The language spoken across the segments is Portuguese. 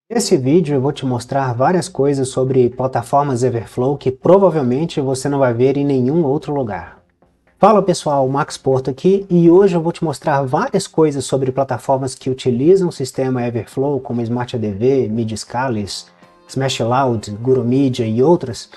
Nesse vídeo eu vou te mostrar várias coisas sobre plataformas Everflow que provavelmente você não vai ver em nenhum outro lugar. Fala pessoal, Max Porto aqui e hoje eu vou te mostrar várias coisas sobre plataformas que utilizam o sistema Everflow como SmartADV, Midscales, SmashLoud, GuruMedia e outras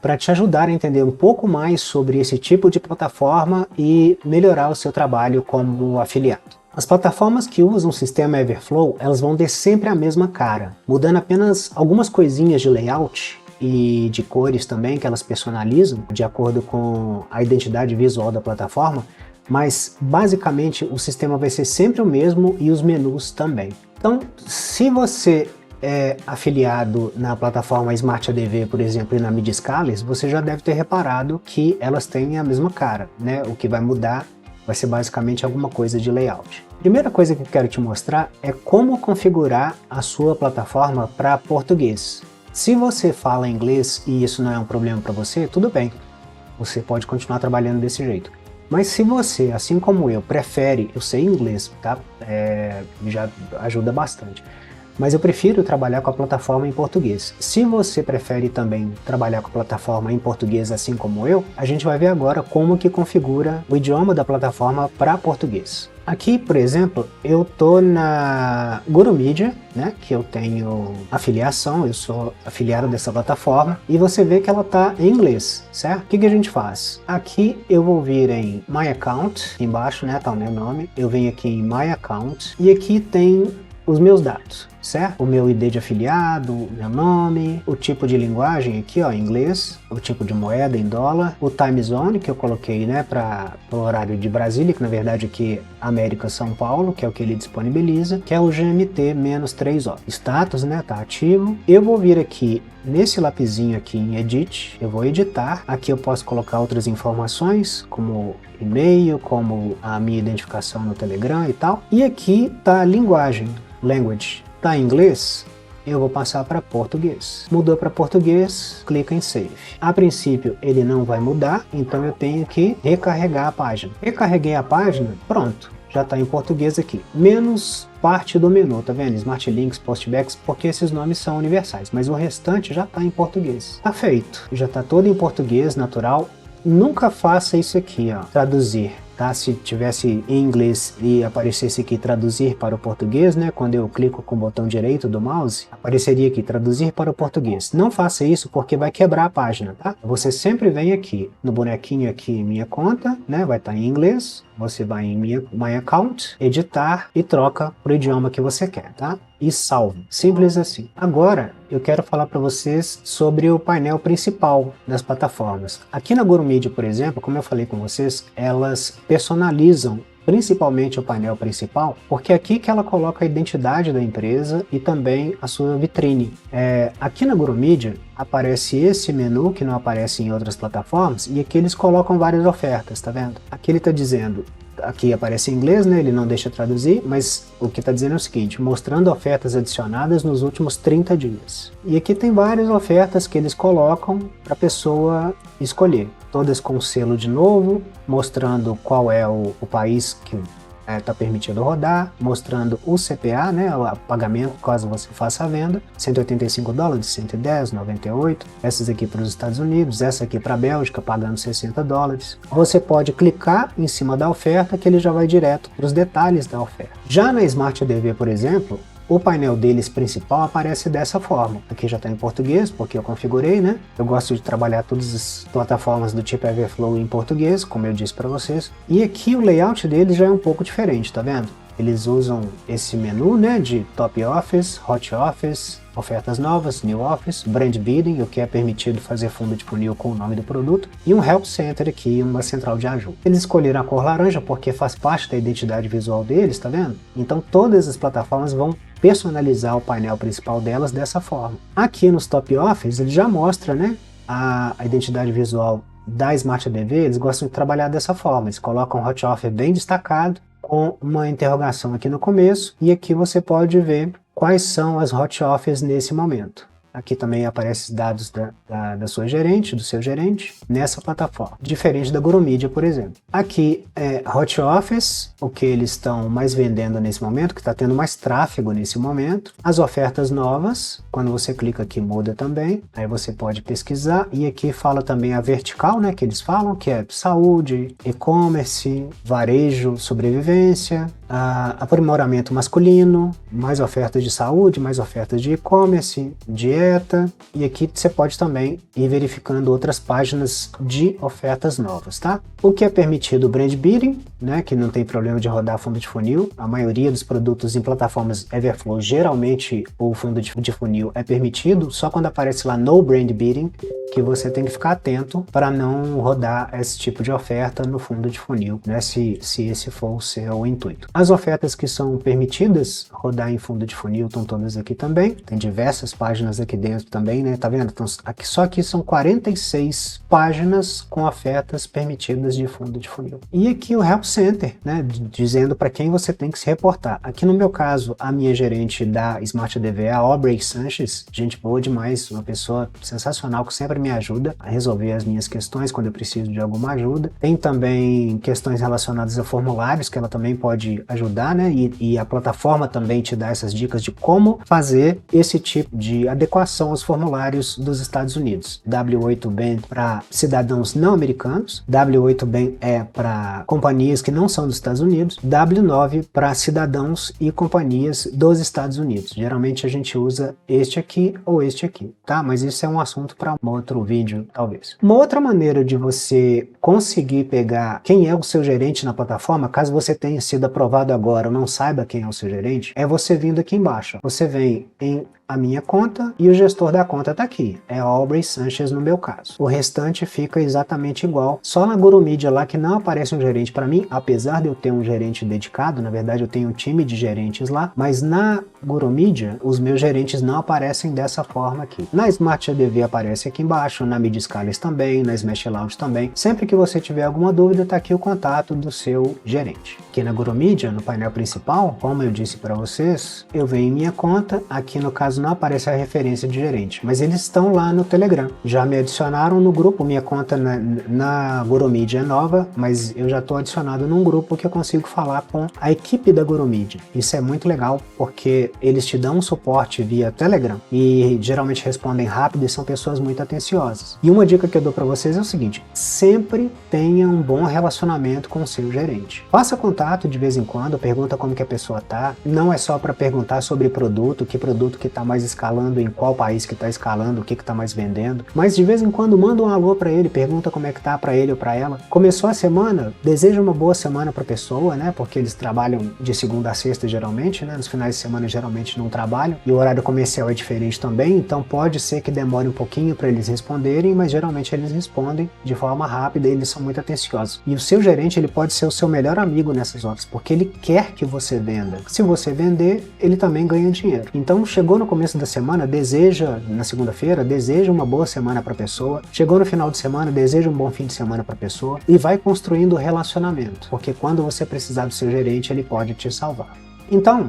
para te ajudar a entender um pouco mais sobre esse tipo de plataforma e melhorar o seu trabalho como afiliado. As plataformas que usam o sistema Everflow, elas vão ter sempre a mesma cara, mudando apenas algumas coisinhas de layout e de cores também, que elas personalizam de acordo com a identidade visual da plataforma, mas basicamente o sistema vai ser sempre o mesmo e os menus também. Então, se você é afiliado na plataforma SmartADV, por exemplo, e na Midscales, você já deve ter reparado que elas têm a mesma cara, né? O que vai mudar vai ser basicamente alguma coisa de layout. Primeira coisa que eu quero te mostrar é como configurar a sua plataforma para português. Se você fala inglês e isso não é um problema para você, tudo bem. Você pode continuar trabalhando desse jeito. Mas se você, assim como eu, prefere, eu sei inglês, tá? Já ajuda bastante. Mas eu prefiro trabalhar com a plataforma em português. Se você prefere também trabalhar com a plataforma em português assim como eu, a gente vai ver agora como que configura o idioma da plataforma para português. Aqui, por exemplo, eu tô na GuruMedia, né, que eu tenho afiliação, eu sou afiliado dessa plataforma, e você vê que ela tá em inglês, certo? O que a gente faz? Aqui eu vou vir em My Account, embaixo, né, tá o meu nome, eu venho aqui em My Account, e aqui tem os meus dados, certo? O meu ID de afiliado, meu nome, o tipo de linguagem aqui, ó, em inglês, o tipo de moeda em dólar, o time zone que eu coloquei, né, para o horário de Brasília, que na verdade aqui é América São Paulo, que é o que ele disponibiliza, que é o GMT-3 horas. Status, né, tá ativo. Eu vou vir aqui nesse lapisinho aqui em Edit, eu vou editar. Aqui eu posso colocar outras informações, como e-mail, como a minha identificação no Telegram e tal. E aqui tá a linguagem. Language tá em inglês, eu vou passar para português. Mudou para português, clica em Save. A princípio ele não vai mudar, então eu tenho que recarregar a página. Recarreguei a página, pronto, já está em português aqui. Menos parte do menu, tá vendo? Smart Links, Postbacks, porque esses nomes são universais, mas o restante já está em português. Tá feito, já está todo em português natural. Nunca faça isso aqui, ó, traduzir. Tá? Se tivesse em inglês e aparecesse aqui traduzir para o português, né? Quando eu clico com o botão direito do mouse, apareceria aqui traduzir para o português. Não faça isso porque vai quebrar a página, tá? Você sempre vem aqui no bonequinho aqui, minha conta, né? Vai estar em inglês. Você vai em My Account, editar e troca para o idioma que você quer, tá? E salve. Simples assim. Agora eu quero falar para vocês sobre o painel principal das plataformas. Aqui na GuruMedia, por exemplo, como eu falei com vocês, elas personalizam principalmente o painel principal, porque é aqui que ela coloca a identidade da empresa e também a sua vitrine. Aqui na GuruMedia aparece esse menu que não aparece em outras plataformas e aqui eles colocam várias ofertas, tá vendo? Aqui ele está dizendo, aqui aparece em inglês, né? Ele não deixa traduzir, mas o que está dizendo é o seguinte, mostrando ofertas adicionadas nos últimos 30 dias. E aqui tem várias ofertas que eles colocam para a pessoa escolher. Todas com selo de novo, mostrando qual é o país que está permitido rodar, mostrando o CPA, né, o pagamento caso você faça a venda, $185, 110, 98, essas aqui para os Estados Unidos, essa aqui para a Bélgica, pagando $60. Você pode clicar em cima da oferta que ele já vai direto para os detalhes da oferta. Já na SmartADV, por exemplo, o painel deles principal aparece dessa forma. Aqui já está em português, porque eu configurei, né? Eu gosto de trabalhar todas as plataformas do tipo Everflow em português, como eu disse para vocês. E aqui o layout deles já é um pouco diferente, tá vendo? Eles usam esse menu, né, de Top Offers, Hot Offers, ofertas novas, New Offers, Brand Bidding, o que é permitido fazer fundo de funil com o nome do produto, e um Help Center aqui, uma central de ajuda. Eles escolheram a cor laranja porque faz parte da identidade visual deles, tá vendo? Então todas as plataformas vão personalizar o painel principal delas dessa forma. Aqui nos Top Offers ele já mostra, né, a identidade visual da SmartADV, eles gostam de trabalhar dessa forma, eles colocam o Hot Offer bem destacado, com uma interrogação aqui no começo, e aqui você pode ver quais são as Hot Offers nesse momento. Aqui também aparecem dados da sua gerente, do seu gerente, nessa plataforma, diferente da GuruMedia, por exemplo. Aqui é Hot Offers, o que eles estão mais vendendo nesse momento, que está tendo mais tráfego nesse momento. As ofertas novas, quando você clica aqui muda também, aí você pode pesquisar, e aqui fala também a vertical, né, que eles falam, que é saúde, e-commerce, varejo, sobrevivência, aprimoramento masculino, mais ofertas de saúde, mais ofertas de e-commerce, dieta, e aqui você pode também ir verificando outras páginas de ofertas novas, tá? O que é permitido o brand bidding, né, que não tem problema de rodar fundo de funil. A maioria dos produtos em plataformas Everflow, geralmente o fundo de funil é permitido, só quando aparece lá no brand bidding, que você tem que ficar atento para não rodar esse tipo de oferta no fundo de funil, né, se esse for o seu intuito. As ofertas que são permitidas rodar em fundo de funil estão todas aqui também, tem diversas páginas aqui dentro também, né, tá vendo? Então, só aqui são 46 páginas com ofertas permitidas de fundo de funil. E aqui o Help Center, né, dizendo para quem você tem que se reportar. Aqui no meu caso, a minha gerente da Smart DV, a Aubrey Sanches, gente boa demais, uma pessoa sensacional que sempre me ajuda a resolver as minhas questões quando eu preciso de alguma ajuda. Tem também questões relacionadas a formulários que ela também pode ajudar, né? E a plataforma também te dá essas dicas de como fazer esse tipo de adequação aos formulários dos Estados Unidos. W8BEN para cidadãos não americanos, W8BEN é para companhias que não são dos Estados Unidos, W9 para cidadãos e companhias dos Estados Unidos. Geralmente a gente usa este aqui ou este aqui, tá? Mas isso é um assunto para um outro vídeo, talvez. Uma outra maneira de você conseguir pegar quem é o seu gerente na plataforma, caso você tenha sido aprovado agora ou não saiba quem é o seu gerente, é você vindo aqui embaixo. Você vem em a minha conta e o gestor da conta está aqui, é Aubrey Sanches no meu caso. O restante fica exatamente igual, só na GuruMedia lá que não aparece um gerente para mim, apesar de eu ter um gerente dedicado, na verdade eu tenho um time de gerentes lá, mas na GuruMedia os meus gerentes não aparecem dessa forma aqui. Na Smart ADV aparece aqui embaixo, na Midscalers também, na Smash Lounge também. Sempre que você tiver alguma dúvida, tá aqui o contato do seu gerente. Aqui na GuruMedia, no painel principal, como eu disse para vocês, eu venho em minha conta, aqui no caso não aparece a referência de gerente, mas eles estão lá no Telegram. Já me adicionaram no grupo, minha conta na GuruMedia é nova, mas eu já estou adicionado num grupo que eu consigo falar com a equipe da GuruMedia. Isso é muito legal, porque eles te dão um suporte via Telegram e geralmente respondem rápido e são pessoas muito atenciosas. E uma dica que eu dou para vocês é o seguinte, sempre tenha um bom relacionamento com o seu gerente. Faça contato de vez em quando, pergunta como que a pessoa tá, não é só para perguntar sobre produto que está mais escalando, em qual país que está escalando, o que está mais vendendo, mas de vez em quando manda um alô para ele, pergunta como é que tá para ele ou para ela. Começou a semana, deseja uma boa semana para a pessoa, né, porque eles trabalham de segunda a sexta geralmente, né, nos finais de semana geralmente não trabalham, e o horário comercial é diferente também, então pode ser que demore um pouquinho para eles responderem, mas geralmente eles respondem de forma rápida e eles são muito atenciosos. E o seu gerente, ele pode ser o seu melhor amigo nessas horas, porque ele quer que você venda. Se você vender, ele também ganha dinheiro. Então, chegou no começo da semana, na segunda-feira, deseja uma boa semana para a pessoa. Chegou no final de semana, deseja um bom fim de semana para a pessoa e vai construindo o relacionamento, porque quando você precisar do seu gerente, ele pode te salvar. Então,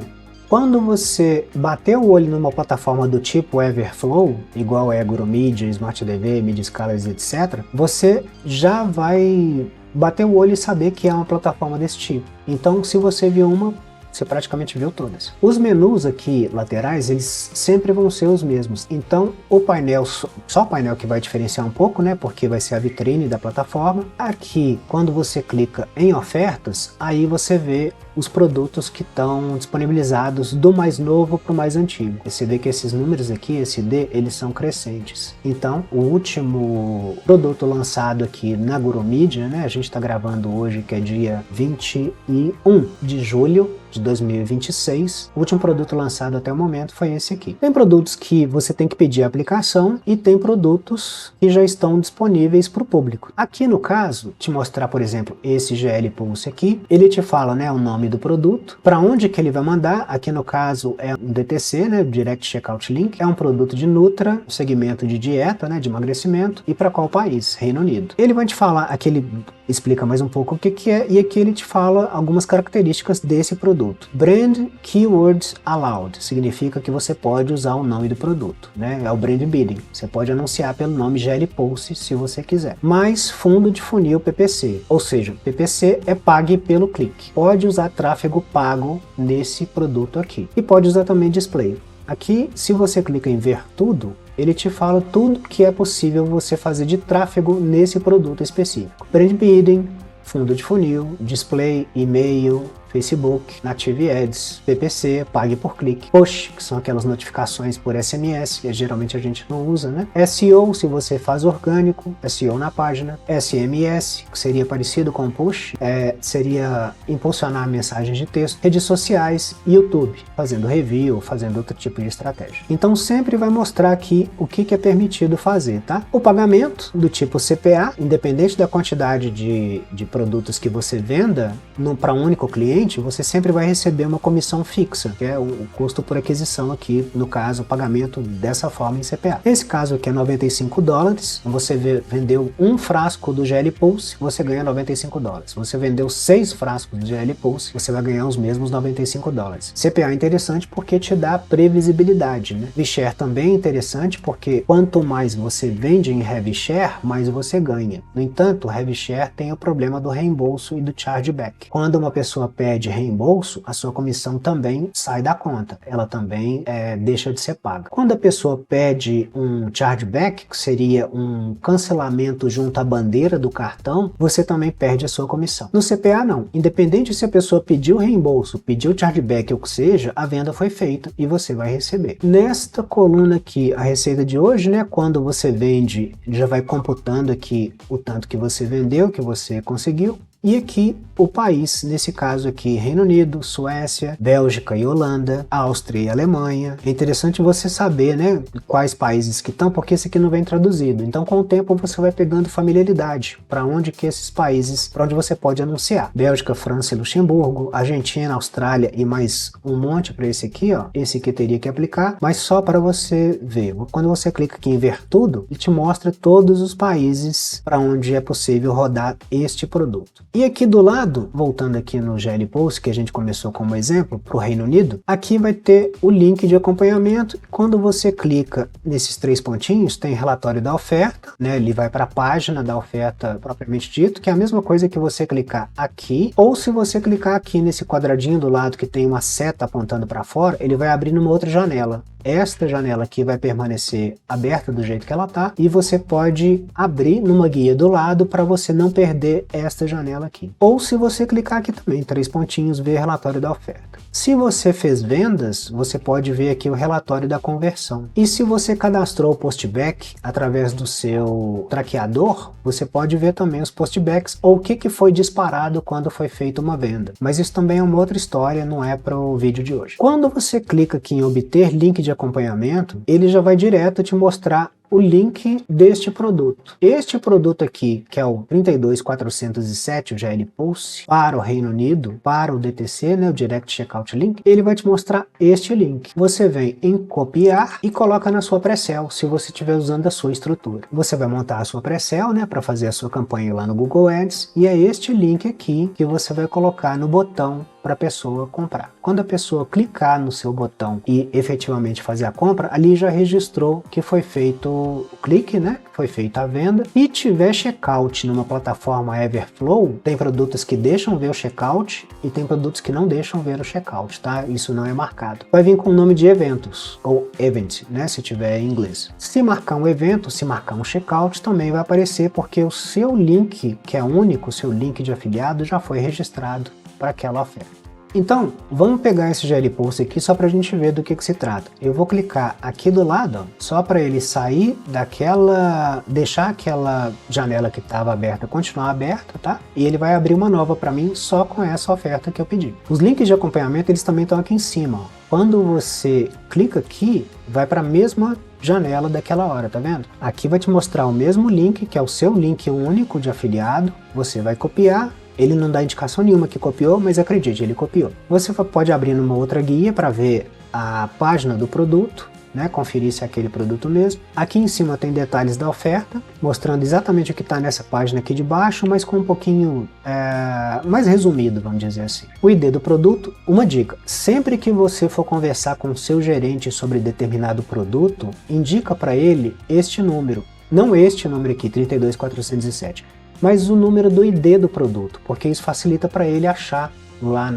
quando você bater o olho numa plataforma do tipo Everflow, igual é a GuruMedia, Smart DV, Midscalers, etc., você já vai bater o olho e saber que é uma plataforma desse tipo. Então, se você viu uma, você praticamente viu todas. Os menus aqui laterais, eles sempre vão ser os mesmos. Então, o painel, só o painel que vai diferenciar um pouco, né? Porque vai ser a vitrine da plataforma. Aqui, quando você clica em ofertas, aí você vê os produtos que estão disponibilizados do mais novo para o mais antigo. Você vê que esses números aqui, esse D, eles são crescentes. Então, o último produto lançado aqui na GuruMedia, né? A gente está gravando hoje, que é dia 21 de julho de 2026. O último produto lançado até o momento foi esse aqui. Tem produtos que você tem que pedir a aplicação e tem produtos que já estão disponíveis para o público. Aqui no caso, te mostrar, por exemplo, esse GL Pulse aqui, ele te fala, né, o nome nome do produto, para onde que ele vai mandar, aqui no caso é um DTC, né, Direct Checkout Link, é um produto de Nutra, segmento de dieta, né, de emagrecimento, e para qual país? Reino Unido. Ele vai te falar, aqui ele explica mais um pouco o que é, e aqui ele te fala algumas características desse produto. Brand Keywords Allowed, significa que você pode usar o nome do produto, né, é o brand bidding, você pode anunciar pelo nome GL Post se você quiser. Mais fundo de funil PPC, ou seja, PPC é pague pelo clique. Pode usar tráfego pago nesse produto aqui. E pode usar também display. Aqui, se você clica em ver tudo, ele te fala tudo que é possível você fazer de tráfego nesse produto específico. Brand bidding, fundo de funil, display, e-mail, Facebook, Native Ads, PPC, pague por clique, push, que são aquelas notificações por SMS, que geralmente a gente não usa, né? SEO, se você faz orgânico, SEO na página, SMS, que seria parecido com push, seria impulsionar mensagens de texto, redes sociais, YouTube, fazendo review, fazendo outro tipo de estratégia. Então sempre vai mostrar aqui o que é permitido fazer, tá? O pagamento do tipo CPA, independente da quantidade de produtos que você venda para um único cliente, você sempre vai receber uma comissão fixa, que é o custo por aquisição aqui, no caso, o pagamento dessa forma em CPA. Nesse caso aqui é $95, você vendeu um frasco do GL Pulse, você ganha $95. Você vendeu 6 frascos do GL Pulse, você vai ganhar os mesmos $95. CPA é interessante porque te dá previsibilidade, né? Share também é interessante porque quanto mais você vende em Heavy Share, mais você ganha. No entanto, o Heavy Share tem o problema do reembolso e do chargeback. Quando uma pessoa pede reembolso, a sua comissão também sai da conta, ela também deixa de ser paga. Quando a pessoa pede um chargeback, que seria um cancelamento junto à bandeira do cartão, você também perde a sua comissão. No CPA não, independente se a pessoa pediu reembolso, pediu chargeback ou o que seja, a venda foi feita e você vai receber. Nesta coluna aqui, a receita de hoje, né, quando você vende, já vai computando aqui o tanto que você vendeu, que você conseguiu. E aqui o país, nesse caso aqui, Reino Unido, Suécia, Bélgica e Holanda, Áustria e Alemanha. É interessante você saber, né, quais países que estão, porque esse aqui não vem traduzido. Então, com o tempo, você vai pegando familiaridade para onde que esses países, para onde você pode anunciar. Bélgica, França e Luxemburgo, Argentina, Austrália e mais um monte para esse aqui, ó. Esse aqui teria que aplicar, mas só para você ver. Quando você clica aqui em ver tudo, ele te mostra todos os países para onde é possível rodar este produto. E aqui do lado, voltando aqui no GL Post, que a gente começou como exemplo, para o Reino Unido, aqui vai ter o link de acompanhamento. Quando você clica nesses 3 pontinhos, tem relatório da oferta, né? Ele vai para a página da oferta propriamente dito, que é a mesma coisa que você clicar aqui, ou se você clicar aqui nesse quadradinho do lado que tem uma seta apontando para fora, ele vai abrir numa outra janela. Esta janela aqui vai permanecer aberta do jeito que ela está e você pode abrir numa guia do lado para você não perder esta janela aqui. Ou se você clicar aqui também, 3 pontinhos, ver relatório da oferta. Se você fez vendas, você pode ver aqui o relatório da conversão. E se você cadastrou o postback através do seu traqueador, você pode ver também os postbacks ou o que foi disparado quando foi feita uma venda. Mas isso também é uma outra história, não é para o vídeo de hoje. Quando você clica aqui em obter link de acompanhamento, ele já vai direto te mostrar o link deste produto. Este produto aqui, que é o 32407, o GL Pulse, para o Reino Unido, para o DTC, né, o Direct Checkout Link, ele vai te mostrar este link. Você vem em copiar e coloca na sua pré-sell, se você estiver usando a sua estrutura. Você vai montar a sua pré-sell, né, para fazer a sua campanha lá no Google Ads, e é este link aqui que você vai colocar no botão para a pessoa comprar. Quando a pessoa clicar no seu botão e efetivamente fazer a compra, ali já registrou que foi feito o clique, né? Foi feita a venda. E tiver checkout numa plataforma Everflow, tem produtos que deixam ver o checkout e tem produtos que não deixam ver o checkout, tá? Isso não é marcado. Vai vir com o nome de eventos, ou event, né? Se tiver em inglês. Se marcar um evento, se marcar um checkout, também vai aparecer porque o seu link, que é único, o seu link de afiliado, já foi registrado para aquela oferta. Então, vamos pegar esse GL Post aqui só para a gente ver do que se trata. Eu vou clicar aqui do lado, ó, só para ele sair daquela, deixar aquela janela que estava aberta continuar aberta, tá? E ele vai abrir uma nova para mim só com essa oferta que eu pedi. Os links de acompanhamento, eles também estão aqui em cima, ó. Quando você clica aqui, vai para a mesma janela daquela hora, tá vendo? Aqui vai te mostrar o mesmo link, que é o seu link único de afiliado. Você vai copiar Ele não dá indicação nenhuma que copiou, mas acredite, ele copiou. Você pode abrir numa outra guia para ver a página do produto, né, conferir se é aquele produto mesmo. Aqui em cima tem detalhes da oferta, mostrando exatamente o que está nessa página aqui de baixo, mas com um pouquinho mais resumido, vamos dizer assim. O ID do produto, uma dica, sempre que você for conversar com o seu gerente sobre determinado produto, indica para ele este número, não este número aqui, 32407, mas o número do ID do produto, porque isso facilita para ele achar lá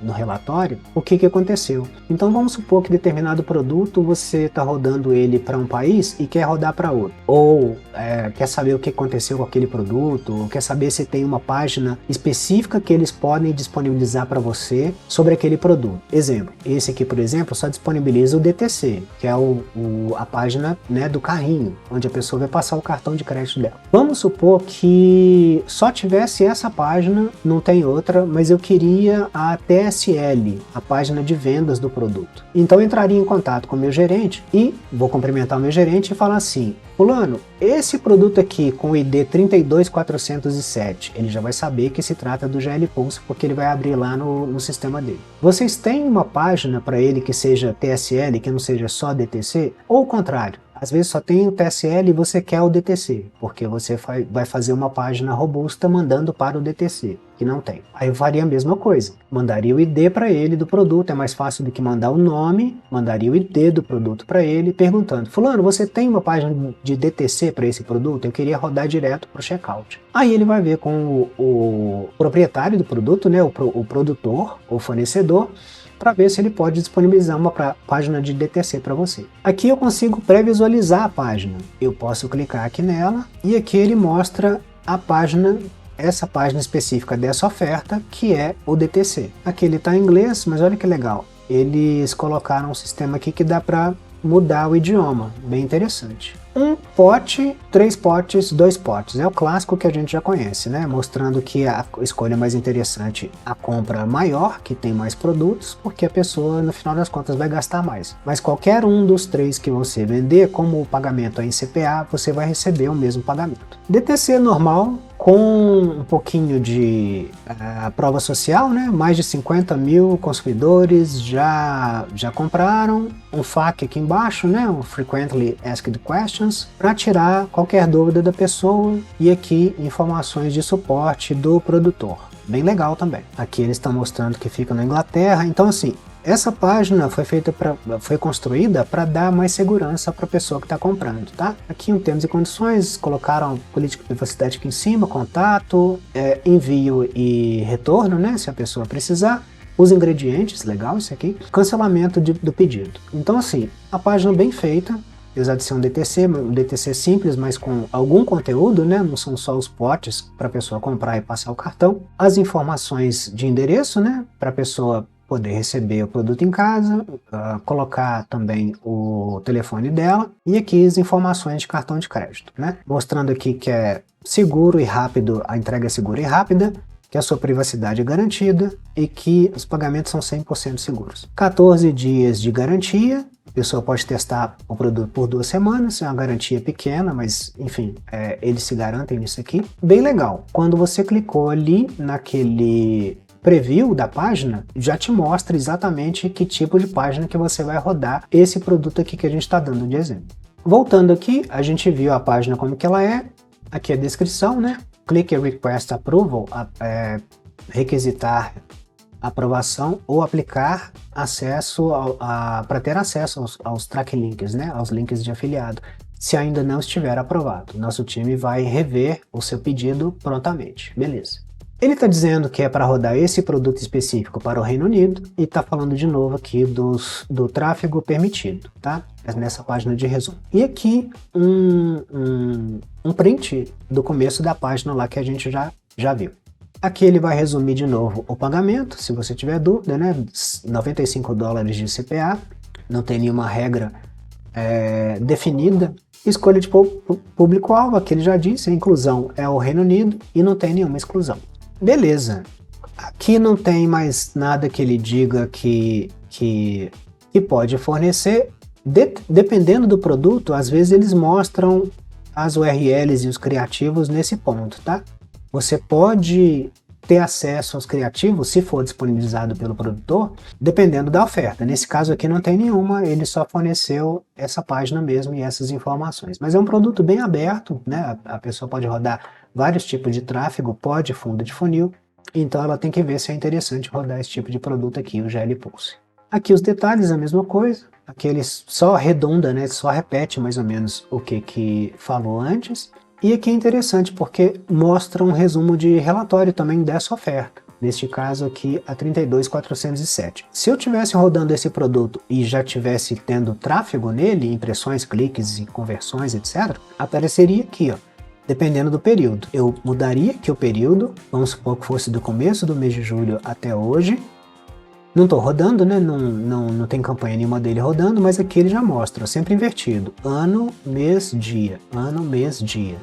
no relatório o que aconteceu. Então vamos supor que determinado produto você está rodando ele para um país e quer rodar para outro, ou quer saber o que aconteceu com aquele produto, ou quer saber se tem uma página específica que eles podem disponibilizar para você sobre aquele produto. Exemplo, esse aqui, por exemplo, só disponibiliza o DTC, que é a página, né, do carrinho, onde a pessoa vai passar o cartão de crédito dela. Vamos supor que só tivesse essa página, não tem outra, mas eu queria a TSL, a página de vendas do produto. Então eu entraria em contato com o meu gerente e vou cumprimentar o meu gerente e falar assim: fulano, esse produto aqui com o ID 32407, ele já vai saber que se trata do GL Pulse, porque ele vai abrir lá no sistema dele. Vocês têm uma página para ele que seja TSL, que não seja só DTC? Ou o contrário? Às vezes só tem o TSL e você quer o DTC, porque você vai fazer uma página robusta mandando para o DTC, que não tem. Aí eu faria a mesma coisa, mandaria o ID para ele do produto, é mais fácil do que mandar o nome, mandaria o ID do produto para ele, perguntando: fulano, você tem uma página de DTC para esse produto? Eu queria rodar direto para o checkout. Aí ele vai ver com o proprietário do produto, né, o produtor, o fornecedor, para ver se ele pode disponibilizar uma página de DTC para você. Aqui eu consigo pré-visualizar a página. Eu posso clicar aqui nela e aqui ele mostra a página, essa página específica dessa oferta, que é o DTC. Aqui ele está em inglês, mas olha que legal. Eles colocaram um sistema aqui que dá para mudar o idioma, bem interessante. Um pote, 3 potes, 2 potes, é o clássico que a gente já conhece, né? Mostrando que a escolha mais interessante, a compra maior, que tem mais produtos, porque a pessoa no final das contas vai gastar mais. Mas qualquer um dos 3 que você vender, como o pagamento é em CPA, você vai receber o mesmo pagamento. DTC normal, com um pouquinho de prova social, né? Mais de 50 mil consumidores já compraram. Um FAQ aqui embaixo, né? O Frequently Asked Questions, para tirar qualquer dúvida da pessoa, e aqui informações de suporte do produtor. Bem legal também. Aqui eles estão mostrando que fica na Inglaterra. Então assim, essa página foi construída para dar mais segurança para a pessoa que está comprando, tá? Aqui em termos e condições, colocaram política de privacidade aqui em cima, contato, envio e retorno, né, se a pessoa precisar. Os ingredientes, legal isso aqui, cancelamento do pedido. Então assim, a página bem feita, apesar de ser um DTC simples, mas com algum conteúdo, né? Não são só os potes para a pessoa comprar e passar o cartão. As informações de endereço, né? Para a pessoa poder receber o produto em casa, colocar também o telefone dela, e aqui as informações de cartão de crédito, né? Mostrando aqui que é seguro e rápido, a entrega é segura e rápida, que a sua privacidade é garantida e que os pagamentos são 100% seguros. 14 dias de garantia, a pessoa pode testar o produto por 2 semanas, é uma garantia pequena, mas enfim, eles se garantem nisso aqui. Bem legal, quando você clicou ali naquele preview da página, já te mostra exatamente que tipo de página que você vai rodar esse produto aqui que a gente está dando de exemplo. Voltando aqui, a gente viu a página como que ela é, aqui a descrição, né? Clique Request Approval, requisitar aprovação ou aplicar acesso para ter acesso aos track links, né, aos links de afiliado, se ainda não estiver aprovado. Nosso time vai rever o seu pedido prontamente. Beleza. Ele está dizendo que é para rodar esse produto específico para o Reino Unido e está falando de novo aqui do tráfego permitido, tá? Nessa página de resumo. E aqui um print do começo da página lá que a gente já viu. Aqui ele vai resumir de novo o pagamento, se você tiver dúvida, né? $95 de CPA, não tem nenhuma regra definida. Escolha de público-alvo, aqui ele já disse, a inclusão é o Reino Unido e não tem nenhuma exclusão. Beleza, aqui não tem mais nada que ele diga que pode fornecer. Dependendo do produto, às vezes eles mostram as URLs e os criativos nesse ponto, tá? Você pode ter acesso aos criativos, se for disponibilizado pelo produtor, dependendo da oferta. Nesse caso aqui não tem nenhuma, ele só forneceu essa página mesmo e essas informações. Mas é um produto bem aberto, né? A pessoa pode rodar vários tipos de tráfego, pode fundo de funil, então ela tem que ver se é interessante rodar esse tipo de produto aqui, o GL Pulse. Aqui os detalhes, a mesma coisa, aqui ele só arredonda, né? Só repete mais ou menos o que falou antes. E aqui é interessante porque mostra um resumo de relatório também dessa oferta. Neste caso aqui, a 32.407. Se eu tivesse rodando esse produto e já tivesse tendo tráfego nele, impressões, cliques e conversões, etc., apareceria aqui, ó, dependendo do período. Eu mudaria aqui o período, vamos supor que fosse do começo do mês de julho até hoje. Não estou rodando, né? Não tem campanha nenhuma dele rodando, mas aqui ele já mostra, sempre invertido. Ano, mês, dia. Ano, mês, dia.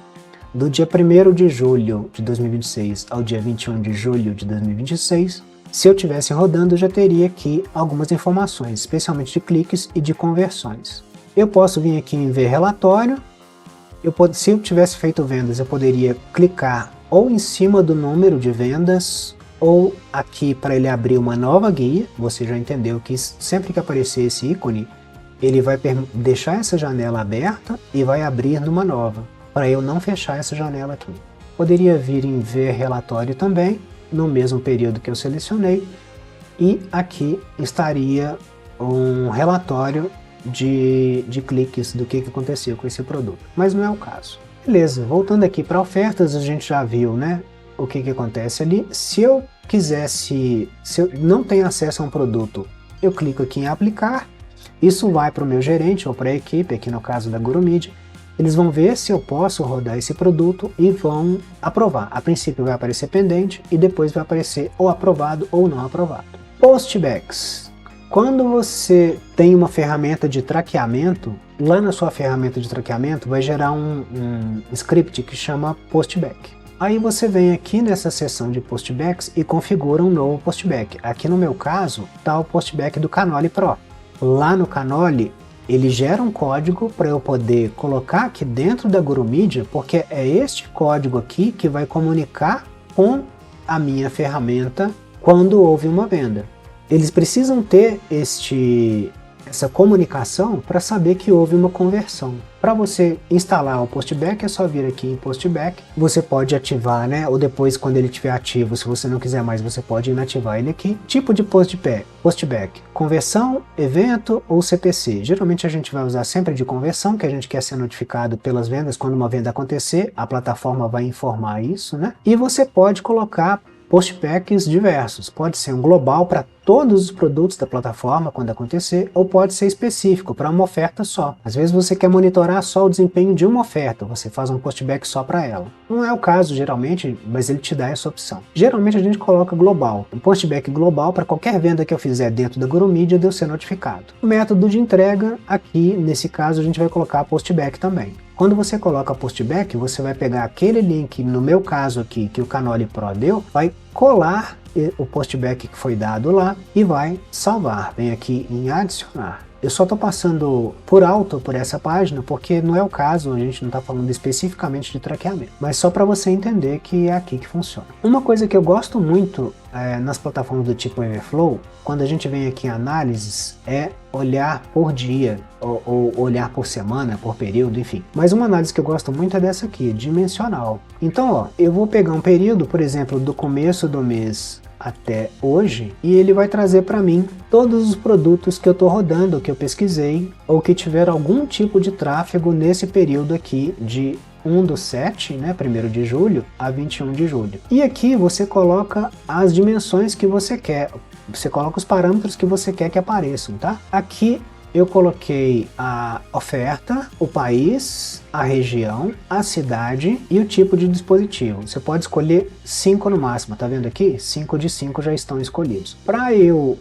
Do dia 1º de julho de 2026 ao dia 21 de julho de 2026, se eu estivesse rodando, eu já teria aqui algumas informações, especialmente de cliques e de conversões. Eu posso vir aqui em ver relatório. Se eu tivesse feito vendas, eu poderia clicar ou em cima do número de vendas, ou aqui para ele abrir uma nova guia. Você já entendeu que sempre que aparecer esse ícone, ele vai deixar essa janela aberta e vai abrir numa nova, para eu não fechar essa janela aqui. Poderia vir em ver relatório também, no mesmo período que eu selecionei, e aqui estaria um relatório de cliques do que aconteceu com esse produto, mas não é o caso. Beleza, voltando aqui para ofertas, a gente já viu, né, o que acontece ali. Se eu não tenho acesso a um produto, eu clico aqui em aplicar, isso vai para o meu gerente ou para a equipe, aqui no caso da GuruMedia, eles vão ver se eu posso rodar esse produto e vão aprovar. A princípio vai aparecer pendente e depois vai aparecer ou aprovado ou não aprovado. Postbacks. Quando você tem uma ferramenta de traqueamento, lá na sua ferramenta de traqueamento vai gerar um script que chama postback. Aí você vem aqui nessa seção de postbacks e configura um novo postback. Aqui no meu caso está o postback do Canoli Pro. Lá no Canoli ele gera um código para eu poder colocar aqui dentro da GuruMedia, porque é este código aqui que vai comunicar com a minha ferramenta quando houve uma venda. Eles precisam ter essa comunicação para saber que houve uma conversão. Para você instalar o postback, é só vir aqui em postback. Você pode ativar, né? Ou depois, quando ele estiver ativo, se você não quiser mais, você pode inativar ele aqui. Tipo de postback: conversão, evento ou CPC. Geralmente a gente vai usar sempre de conversão, que a gente quer ser notificado pelas vendas. Quando uma venda acontecer, a plataforma vai informar isso, né? E você pode colocar postbacks diversos. Pode ser um global para todos os produtos da plataforma quando acontecer, ou pode ser específico para uma oferta só. Às vezes você quer monitorar só o desempenho de uma oferta, você faz um postback só para ela. Não é o caso geralmente, mas ele te dá essa opção. Geralmente a gente coloca global, um postback global para qualquer venda que eu fizer dentro da GuruMedia de eu ser notificado. O método de entrega, aqui nesse caso a gente vai colocar postback também. Quando você coloca postback, você vai pegar aquele link, no meu caso aqui, que o Canoli Pro deu, vai colar o postback que foi dado lá e vai salvar. Vem aqui em adicionar. Eu só estou passando por alto por essa página porque não é o caso, a gente não está falando especificamente de traqueamento, mas só para você entender que é aqui que funciona. Uma coisa que eu gosto muito nas plataformas do tipo Everflow, quando a gente vem aqui em análises, é olhar por dia, ou olhar por semana, por período, enfim. Mas uma análise que eu gosto muito é dessa aqui, dimensional. Então, ó, eu vou pegar um período, por exemplo, do começo do mês até hoje, e ele vai trazer para mim todos os produtos que eu estou rodando, que eu pesquisei, ou que tiveram algum tipo de tráfego nesse período aqui de 1/7, né, 1º de julho a 21 de julho. E aqui você coloca as dimensões que você quer, você coloca os parâmetros que você quer que apareçam, tá? Aqui eu coloquei a oferta, o país, a região, a cidade e o tipo de dispositivo. Você pode escolher 5 no máximo, tá vendo aqui? 5 de 5 já estão escolhidos. Para eu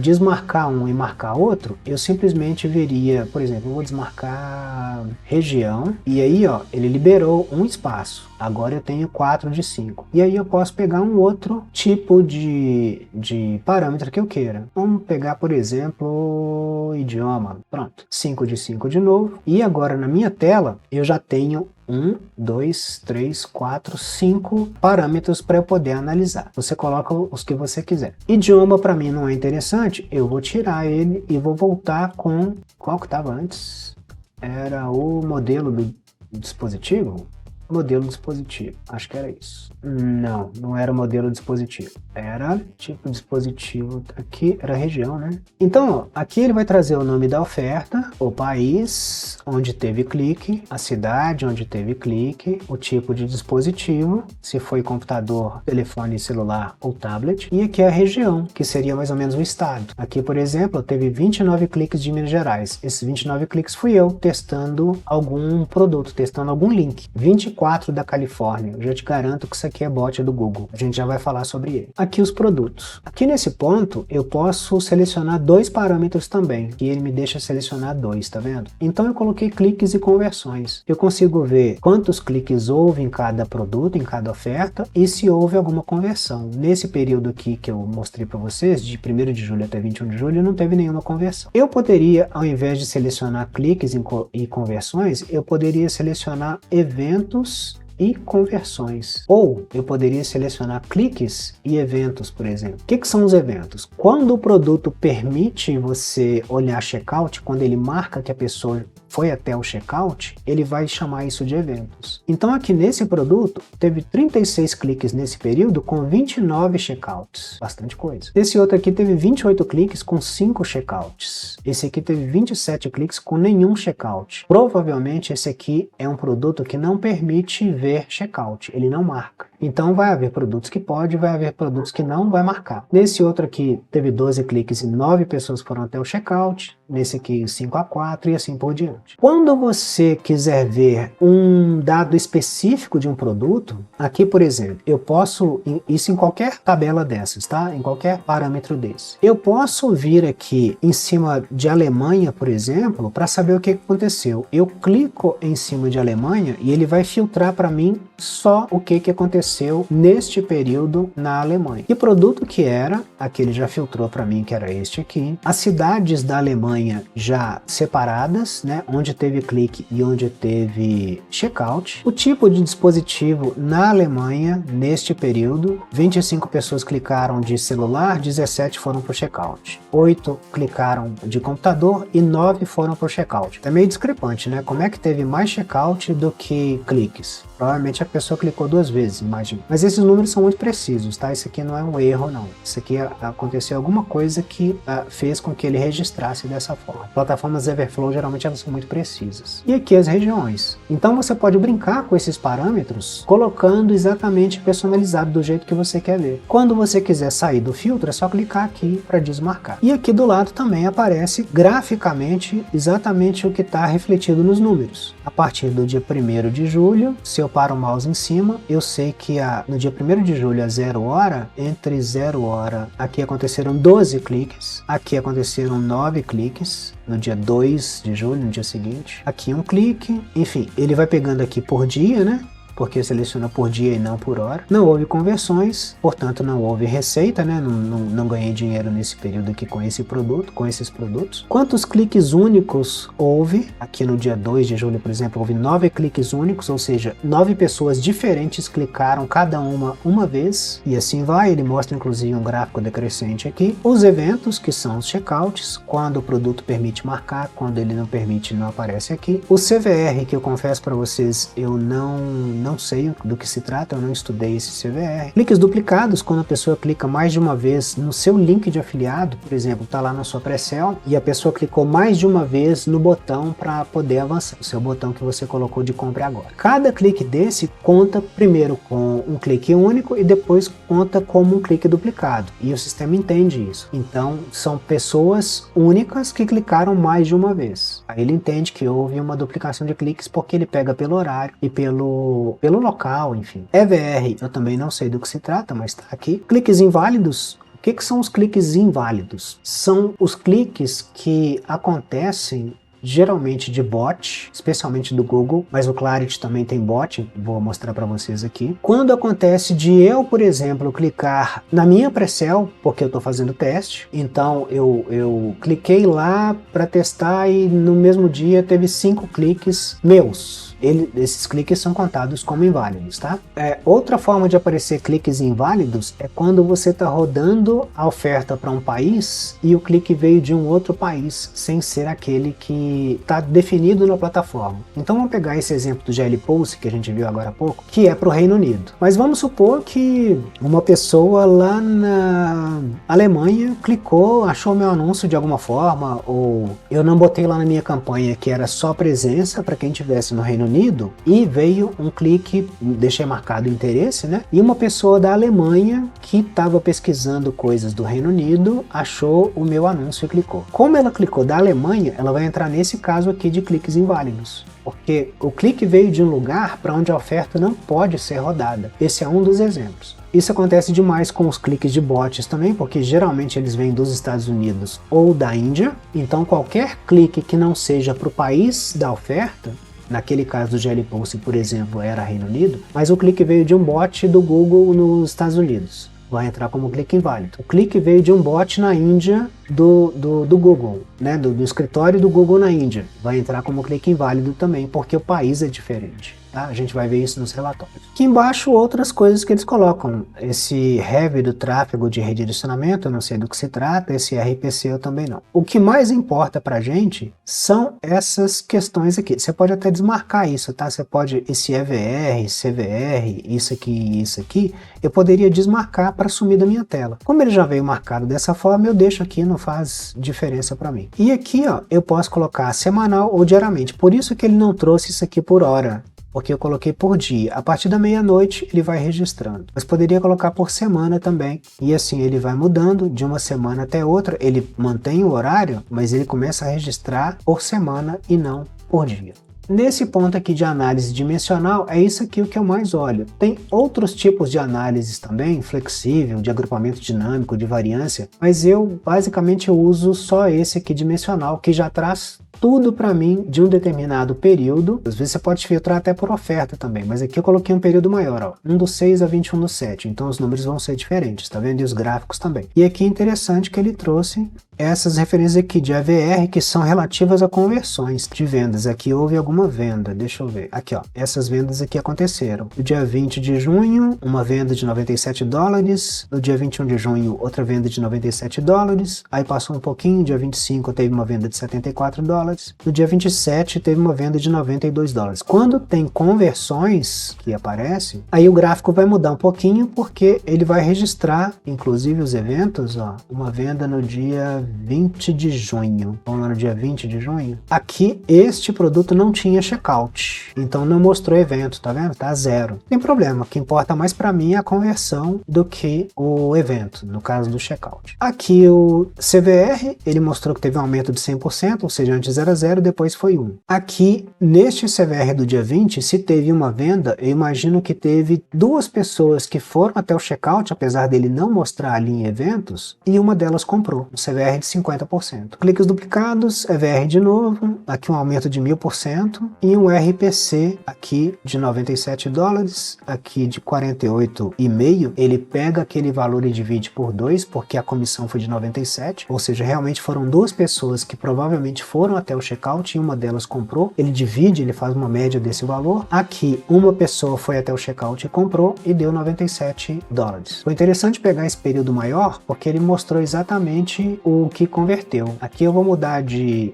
desmarcar um e marcar outro, eu simplesmente viria, por exemplo, eu vou desmarcar região, e aí ó, ele liberou um espaço. Agora eu tenho 4 de 5. E aí eu posso pegar um outro tipo de parâmetro que eu queira. Vamos pegar, por exemplo, idioma. idioma. Pronto, 5 de 5 de novo. E agora na minha tela eu já tenho 1, 2, 3, 4, 5 parâmetros para eu poder analisar. Você coloca os que você quiser. Idioma para mim não é interessante, eu vou tirar ele e vou voltar com... Qual que estava antes? Era o modelo do dispositivo? Modelo dispositivo, acho que era isso. Não, não era modelo dispositivo. Era tipo dispositivo, aqui era região, né? Então, ó, aqui ele vai trazer o nome da oferta, o país onde teve clique, a cidade onde teve clique, o tipo de dispositivo, se foi computador, telefone celular ou tablet, e aqui a região, que seria mais ou menos o estado. Aqui, por exemplo, teve 29 cliques de Minas Gerais. Esses 29 cliques fui eu testando algum produto, testando algum link. 24 da Califórnia, eu já te garanto que isso aqui é bot do Google, a gente já vai falar sobre ele. Aqui os produtos. Aqui nesse ponto eu posso selecionar dois parâmetros também, que ele me deixa selecionar dois, tá vendo? Então eu coloquei cliques e conversões. Eu consigo ver quantos cliques houve em cada produto, em cada oferta, e se houve alguma conversão. Nesse período aqui que eu mostrei para vocês, de 1º de julho até 21 de julho, não teve nenhuma conversão. Eu poderia, ao invés de selecionar cliques e conversões, eu poderia selecionar eventos e conversões. Ou eu poderia selecionar cliques e eventos, por exemplo. O que são os eventos? Quando o produto permite você olhar checkout, quando ele marca que a pessoa foi até o checkout, ele vai chamar isso de eventos. Então aqui nesse produto, teve 36 cliques nesse período com 29 checkouts. Bastante coisa. Esse outro aqui teve 28 cliques com 5 checkouts. Esse aqui teve 27 cliques com nenhum checkout. Provavelmente esse aqui é um produto que não permite ver checkout, ele não marca. Então vai haver produtos que pode, vai haver produtos que não vai marcar. Nesse outro aqui teve 12 cliques e 9 pessoas foram até o checkout. Nesse aqui 5 a 4 e assim por diante. Quando você quiser ver um dado específico de um produto, aqui por exemplo, eu posso, isso em qualquer tabela dessas, tá? Em qualquer parâmetro desse. Eu posso vir aqui em cima de Alemanha, por exemplo, para saber o que aconteceu. Eu clico em cima de Alemanha e ele vai filtrar para mim só o que aconteceu neste período na Alemanha. Que produto que era? Aqui ele já filtrou para mim que era este aqui. As cidades da Alemanha já separadas, né? Onde teve clique e onde teve checkout. O tipo de dispositivo na Alemanha neste período, 25 pessoas clicaram de celular, 17 foram para o checkout. 8 clicaram de computador e 9 foram para o checkout. É meio discrepante, né? Como é que teve mais checkout do que cliques? Provavelmente a pessoa clicou 2 vezes, imagina. Mas esses números são muito precisos, tá? Isso aqui não é um erro, não. Isso aqui aconteceu alguma coisa que fez com que ele registrasse dessa forma. Plataformas Everflow, geralmente, elas são muito precisas. E aqui as regiões. Então você pode brincar com esses parâmetros, colocando exatamente personalizado do jeito que você quer ver. Quando você quiser sair do filtro, é só clicar aqui para desmarcar. E aqui do lado também aparece graficamente exatamente o que está refletido nos números. A partir do dia 1º de julho, se eu paro o mouse em cima, eu sei que no dia 1º de julho, a 0 hora, entre 0 hora, aqui aconteceram 12 cliques, aqui aconteceram 9 cliques, no dia 2 de julho, no dia seguinte, aqui um clique, enfim, ele vai pegando aqui por dia, né? Porque seleciona por dia e não por hora. Não houve conversões, portanto não houve receita, né? Não ganhei dinheiro nesse período aqui com esse produto, com esses produtos. Quantos cliques únicos houve? Aqui no dia 2 de julho, por exemplo, houve 9 cliques únicos, ou seja, 9 pessoas diferentes clicaram cada uma vez, e assim vai. Ele mostra inclusive um gráfico decrescente aqui. Os eventos, que são os checkouts, quando o produto permite marcar, quando ele não permite, não aparece aqui. O CVR, que eu confesso para vocês, eu não sei do que se trata, eu não estudei esse CVR. Cliques duplicados, quando a pessoa clica mais de uma vez no seu link de afiliado, por exemplo, está lá na sua pré-sell, e a pessoa clicou mais de uma vez no botão para poder avançar, o seu botão que você colocou de compre agora. Cada clique desse conta primeiro com um clique único e depois conta como um clique duplicado, e o sistema entende isso. Então, são pessoas únicas que clicaram mais de uma vez. Aí ele entende que houve uma duplicação de cliques porque ele pega pelo horário e pelo local, enfim. EVR, eu também não sei do que se trata, mas está aqui. Cliques inválidos. O que são os cliques inválidos? São os cliques que acontecem geralmente de bot, especialmente do Google, mas o Clarity também tem bot, vou mostrar para vocês aqui. Quando acontece de eu, por exemplo, clicar na minha Precel, porque eu estou fazendo teste, então eu cliquei lá para testar e no mesmo dia teve 5 cliques meus. Esses cliques são contados como inválidos, tá? Outra forma de aparecer cliques inválidos é quando você está rodando a oferta para um país e o clique veio de um outro país, sem ser aquele que está definido na plataforma. Então vamos pegar esse exemplo do GL Pulse que a gente viu agora há pouco, que é para o Reino Unido. Mas vamos supor que uma pessoa lá na Alemanha clicou, achou meu anúncio de alguma forma, ou eu não botei lá na minha campanha que era só presença para quem estivesse no Reino Unido, e veio um clique, deixei marcado o interesse, né? E uma pessoa da Alemanha que estava pesquisando coisas do Reino Unido achou o meu anúncio e clicou. Como ela clicou da Alemanha, ela vai entrar nesse caso aqui de cliques inválidos, porque o clique veio de um lugar para onde a oferta não pode ser rodada. Esse é um dos exemplos. Isso acontece demais com os cliques de bots também, porque geralmente eles vêm dos Estados Unidos ou da Índia, então qualquer clique que não seja para o país da oferta, naquele caso do GL Pulse, por exemplo, era Reino Unido, mas o clique veio de um bot do Google nos Estados Unidos, vai entrar como clique inválido. O clique veio de um bot na Índia do Google, né, do escritório do Google na Índia, vai entrar como clique inválido também, porque o país é diferente. Tá? A gente vai ver isso nos relatórios. Aqui embaixo outras coisas que eles colocam. Esse heavy do tráfego de redirecionamento, eu não sei do que se trata, esse RPC eu também não. O que mais importa pra gente são essas questões aqui. Você pode até desmarcar isso, tá? Você pode, esse EVR, CVR, isso aqui e isso aqui, eu poderia desmarcar para sumir da minha tela. Como ele já veio marcado dessa forma, eu deixo aqui, não faz diferença para mim. E aqui, ó, eu posso colocar semanal ou diariamente. Por isso que ele não trouxe isso aqui por hora, porque eu coloquei por dia. A partir da meia-noite ele vai registrando. Mas poderia colocar por semana também. E assim ele vai mudando de uma semana até outra. Ele mantém o horário, mas ele começa a registrar por semana e não por dia. Nesse ponto aqui de análise dimensional, é isso aqui o que eu mais olho. Tem outros tipos de análises também, flexível, de agrupamento dinâmico, de variância, mas eu basicamente uso só esse aqui dimensional, que já traz tudo para mim de um determinado período. Às vezes você pode filtrar até por oferta também, mas aqui eu coloquei um período maior, ó, 1/6 a 21/7, então os números vão ser diferentes, tá vendo? E os gráficos também. E aqui é interessante que ele trouxe essas referências aqui de AVR que são relativas a conversões de vendas. Aqui houve alguma venda, deixa eu ver. Aqui, ó, essas vendas aqui aconteceram. No dia 20 de junho, uma venda de $97. No dia 21 de junho, outra venda de $97. Aí passou um pouquinho, dia 25 teve uma venda de $74. No dia 27 teve uma venda de $92. Quando tem conversões que aparecem, aí o gráfico vai mudar um pouquinho, porque ele vai registrar, inclusive os eventos, ó, uma venda no dia 20 de junho. Vamos lá no dia 20 de junho. Aqui, este produto não tinha checkout, então não mostrou evento, tá vendo? Tá 0. Não tem problema, o que importa mais para mim é a conversão do que o evento, no caso do checkout. Aqui o CVR, ele mostrou que teve um aumento de 100%, ou seja, antes era 0, depois foi 1. Aqui, neste CVR do dia 20, se teve uma venda, eu imagino que teve 2 pessoas que foram até o checkout, apesar dele não mostrar ali em eventos, e uma delas comprou, um CVR de 50%. Cliques duplicados, EVR de novo, aqui um aumento de 1000%, e um RPC aqui de $97, aqui de 48,5, ele pega aquele valor e divide por 2, porque a comissão foi de 97, ou seja, realmente foram 2 pessoas que provavelmente foram até o checkout e uma delas comprou, ele divide, ele faz uma média desse valor. Aqui, uma pessoa foi até o checkout e comprou e deu $97. Foi interessante pegar esse período maior, porque ele mostrou exatamente o que converteu. Aqui eu vou mudar de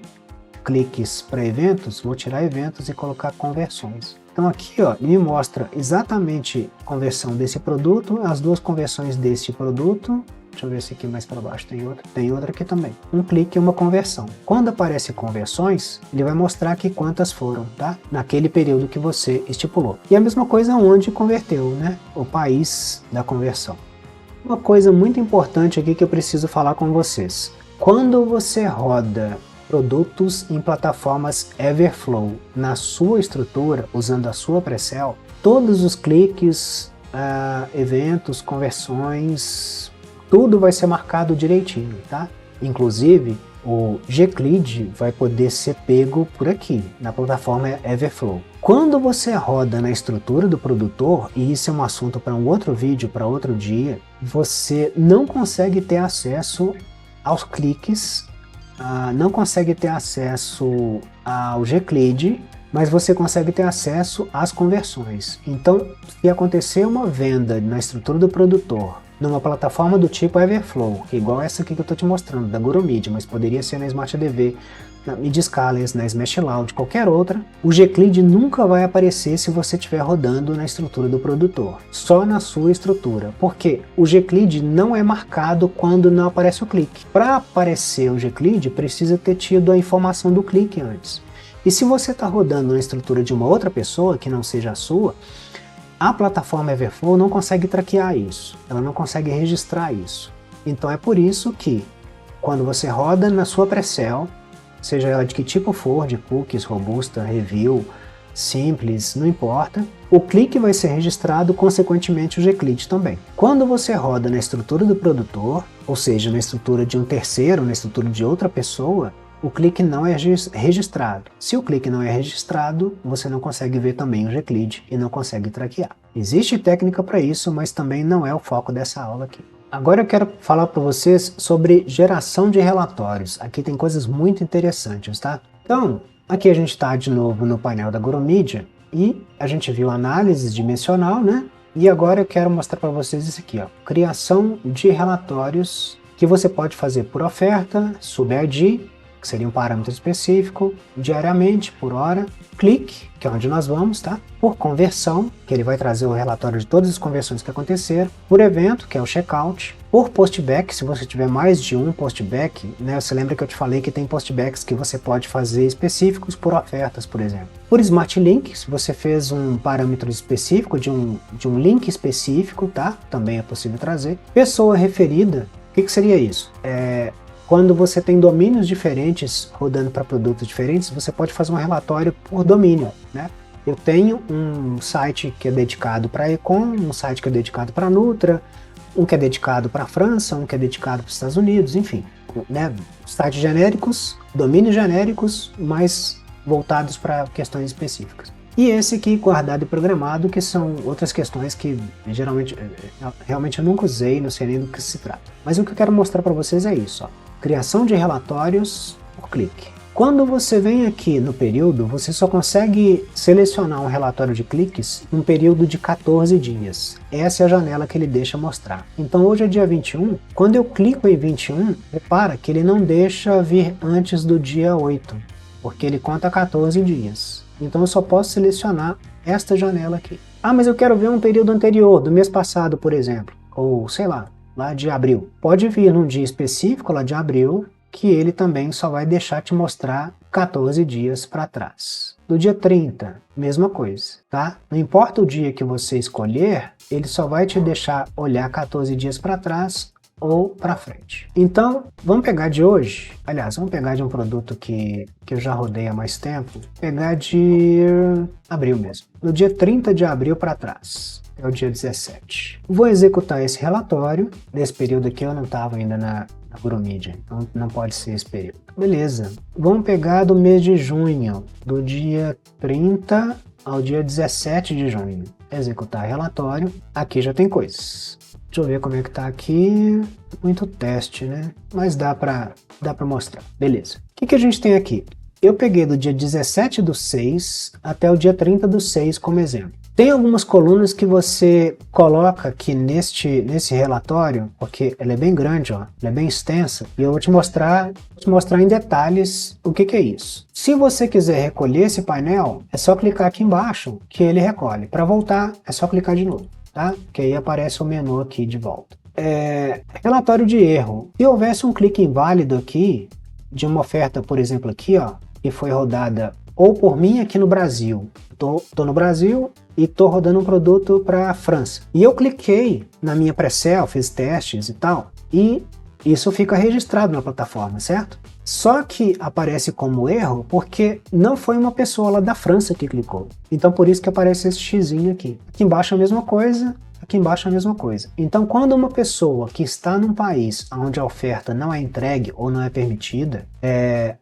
cliques para eventos, vou tirar eventos e colocar conversões. Então aqui, ó, me mostra exatamente a conversão desse produto, as 2 conversões desse produto. Deixa eu ver se aqui mais para baixo tem outra aqui também. Um clique e uma conversão. Quando aparece conversões, ele vai mostrar aqui quantas foram, tá? Naquele período que você estipulou. E a mesma coisa onde converteu, né? O país da conversão. Uma coisa muito importante aqui que eu preciso falar com vocês. Quando você roda produtos em plataformas Everflow na sua estrutura, usando a sua Precel, todos os cliques, eventos, conversões, tudo vai ser marcado direitinho, tá? Inclusive, o Gclead vai poder ser pego por aqui, na plataforma Everflow. Quando você roda na estrutura do produtor, e isso é um assunto para um outro vídeo, para outro dia, você não consegue ter acesso aos cliques, não consegue ter acesso ao Gclead, mas você consegue ter acesso às conversões. Então, se acontecer uma venda na estrutura do produtor, numa plataforma do tipo Everflow, que é igual essa aqui que eu estou te mostrando, da GuruMedia, mas poderia ser na SmartDV, na MediaScalers, na SmashLoud, qualquer outra, o Gclead nunca vai aparecer se você estiver rodando na estrutura do produtor, só na sua estrutura, porque o Gclead não é marcado quando não aparece o clique. Para aparecer o Gclead, precisa ter tido a informação do clique antes. E se você está rodando na estrutura de uma outra pessoa, que não seja a sua, a plataforma Everflow não consegue traquear isso, ela não consegue registrar isso. Então é por isso que, quando você roda na sua pre-sale, seja ela de que tipo for, de cookies, robusta, review, simples, não importa, o clique vai ser registrado, consequentemente o Gclead também. Quando você roda na estrutura do produtor, ou seja, na estrutura de um terceiro, na estrutura de outra pessoa, o clique não é registrado. Se o clique não é registrado, você não consegue ver também o Gclead e não consegue traquear. Existe técnica para isso, mas também não é o foco dessa aula aqui. Agora eu quero falar para vocês sobre geração de relatórios. Aqui tem coisas muito interessantes, tá? Então, aqui a gente está de novo no painel da GuruMedia e a gente viu análise dimensional, né? E agora eu quero mostrar para vocês isso aqui, ó. Criação de relatórios que você pode fazer por oferta, sub-ID, que seria um parâmetro específico, diariamente, por hora, clique, que é onde nós vamos, tá? Por conversão, que ele vai trazer o relatório de todas as conversões que aconteceram, por evento, que é o checkout, por postback, se você tiver mais de um postback, né? Você lembra que eu te falei que tem postbacks que você pode fazer específicos por ofertas, por exemplo. Por Smart Link, se você fez um parâmetro específico de um link específico, tá? Também é possível trazer. Pessoa referida, o que seria isso? Quando você tem domínios diferentes rodando para produtos diferentes, você pode fazer um relatório por domínio, né? Eu tenho um site que é dedicado para Econ, um site que é dedicado para Nutra, um que é dedicado para a França, um que é dedicado para os Estados Unidos, enfim, né? Sites genéricos, domínios genéricos, mas voltados para questões específicas. E esse aqui, guardado e programado, que são outras questões que geralmente, realmente eu nunca usei, não sei nem do que se trata. Mas o que eu quero mostrar para vocês é isso, ó. Criação de relatórios por clique. Quando você vem aqui no período, você só consegue selecionar um relatório de cliques num período de 14 dias. Essa é a janela que ele deixa mostrar. Então hoje é dia 21, quando eu clico em 21, repara que ele não deixa vir antes do dia 8, porque ele conta 14 dias. Então eu só posso selecionar esta janela aqui. Ah, mas eu quero ver um período anterior, do mês passado, por exemplo, ou sei lá, lá de abril. Pode vir num dia específico lá de abril, que ele também só vai deixar te mostrar 14 dias para trás. Do dia 30, mesma coisa, tá? Não importa o dia que você escolher, ele só vai te deixar olhar 14 dias para trás ou para frente. Então, vamos pegar de hoje, aliás, vamos pegar de um produto que eu já rodei há mais tempo, pegar de abril mesmo, do dia 30 de abril para trás. É o dia 17. Vou executar esse relatório. Nesse período aqui eu não estava ainda na GuruMedia, então não pode ser esse período. Beleza. Vamos pegar do mês de junho, do dia 30 ao dia 17 de junho. Executar relatório. Aqui já tem coisas. Deixa eu ver como é que tá aqui. Muito teste, né? Mas dá pra mostrar. Beleza. O que a gente tem aqui? Eu peguei do dia 17/6 até o dia 30/6 como exemplo. Tem algumas colunas que você coloca aqui nesse relatório, porque ela é bem grande, ó, ela é bem extensa, e eu vou te mostrar em detalhes o que é isso. Se você quiser recolher esse painel, é só clicar aqui embaixo que ele recolhe. Para voltar, é só clicar de novo, tá? Que aí aparece o menu aqui de volta. Relatório de erro. Se houvesse um clique inválido aqui, de uma oferta, por exemplo, aqui, ó, que foi rodada ou por mim aqui no Brasil, tô no Brasil e tô rodando um produto para a França. E eu cliquei na minha pre-sale, fiz testes e tal, e isso fica registrado na plataforma, certo? Só que aparece como erro porque não foi uma pessoa lá da França que clicou. Então por isso que aparece esse xizinho aqui. Aqui embaixo a mesma coisa, aqui embaixo a mesma coisa. Então quando uma pessoa que está num país onde a oferta não é entregue ou não é permitida,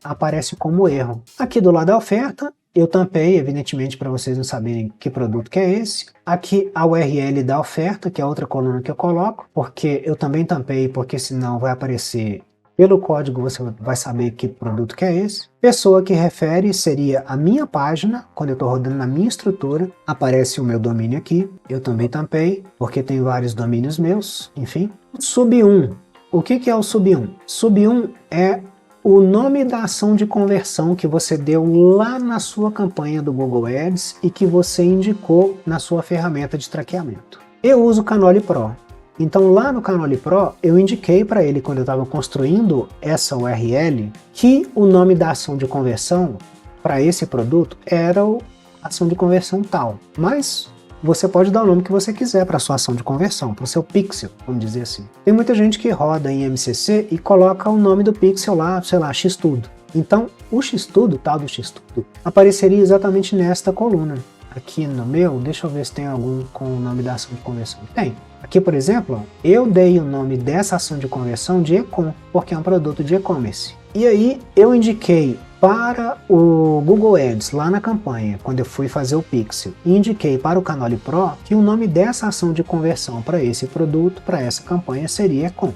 aparece como erro. Aqui do lado da oferta, eu tampei, evidentemente, para vocês não saberem que produto que é esse. Aqui a URL da oferta, que é outra coluna que eu coloco, porque eu também tampei, porque senão vai aparecer. Pelo código você vai saber que produto que é esse. Pessoa que refere seria a minha página, quando eu estou rodando na minha estrutura, aparece o meu domínio aqui. Eu também tampei, porque tem vários domínios meus, enfim. Sub 1. O que é o sub 1? Sub 1 é o nome da ação de conversão que você deu lá na sua campanha do Google Ads e que você indicou na sua ferramenta de traqueamento. Eu uso o Canoli Pro. Então lá no Canoli Pro eu indiquei para ele, quando eu estava construindo essa URL, que o nome da ação de conversão para esse produto era a ação de conversão tal. Mas você pode dar o nome que você quiser para a sua ação de conversão, para o seu pixel, vamos dizer assim. Tem muita gente que roda em MCC e coloca o nome do pixel lá, sei lá, xtudo. Então o xtudo, tal do xtudo, apareceria exatamente nesta coluna. Aqui no meu, deixa eu ver se tem algum com o nome da ação de conversão. Tem. Aqui, por exemplo, eu dei o nome dessa ação de conversão de Ecom, porque é um produto de e-commerce. E aí eu indiquei para o Google Ads lá na campanha, quando eu fui fazer o pixel, e indiquei para o Canoli Pro que o nome dessa ação de conversão para esse produto, para essa campanha, seria Ecom.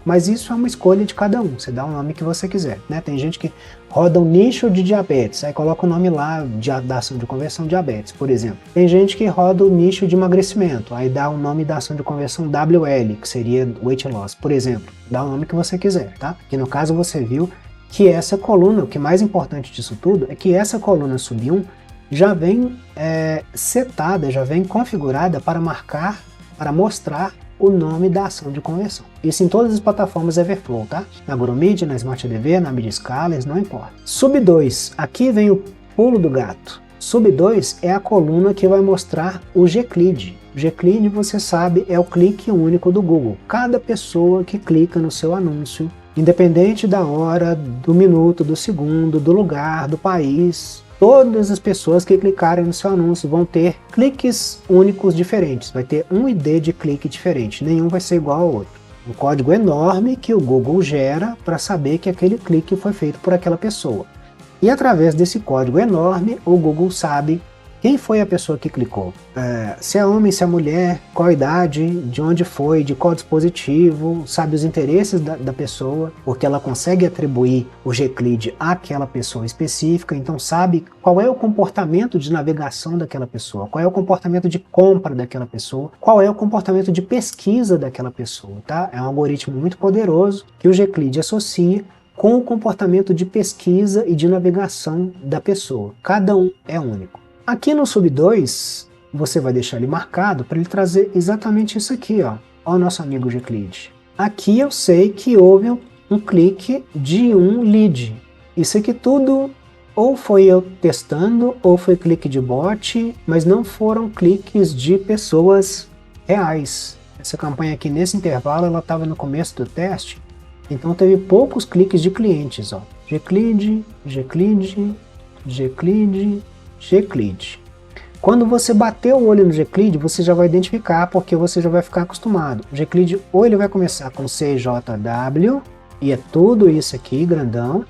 Mas isso é uma escolha de cada um, você dá o nome que você quiser, né? Tem gente que roda um nicho de diabetes, aí coloca o nome lá da ação de conversão diabetes, por exemplo. Tem gente que roda o nicho de emagrecimento, aí dá o nome da ação de conversão WL, que seria weight loss, por exemplo. Dá o nome que você quiser, tá? Que no caso você viu que essa coluna, o que é mais importante disso tudo, é que essa coluna sub 1 já vem setada, já vem configurada para marcar, para mostrar o nome da ação de conversão. Isso em todas as plataformas Everflow, tá? Na GoRoMedia, na SmartDV, na MediaScalers, não importa. Sub 2, aqui vem o pulo do gato. Sub 2 é a coluna que vai mostrar o Gclead. O Gclead, você sabe, é o clique único do Google. Cada pessoa que clica no seu anúncio, independente da hora, do minuto, do segundo, do lugar, do país, todas as pessoas que clicarem no seu anúncio vão ter cliques únicos diferentes, vai ter um ID de clique diferente, nenhum vai ser igual ao outro. Um código enorme que o Google gera para saber que aquele clique foi feito por aquela pessoa. E através desse código enorme, o Google sabe quem foi a pessoa que clicou. Se é homem, se é mulher, qual a idade, de onde foi, de qual dispositivo, sabe os interesses da pessoa, porque ela consegue atribuir o Gclead àquela pessoa específica, então sabe qual é o comportamento de navegação daquela pessoa, qual é o comportamento de compra daquela pessoa, qual é o comportamento de pesquisa daquela pessoa, tá? É um algoritmo muito poderoso que o Gclead associa com o comportamento de pesquisa e de navegação da pessoa. Cada um é único. Aqui no Sub 2, você vai deixar ele marcado para ele trazer exatamente isso aqui, ó. Ó o nosso amigo Gclead. Aqui eu sei que houve um clique de um lead. Isso aqui tudo ou foi eu testando, ou foi clique de bot, mas não foram cliques de pessoas reais. Essa campanha aqui nesse intervalo, ela estava no começo do teste, então teve poucos cliques de clientes, ó. Gclead, Gclead, Gclead, Gclead. Quando você bater o olho no Gclead, você já vai identificar, porque você já vai ficar acostumado. O Gclead, ou ele vai começar com CJW, e é tudo isso aqui, grandão,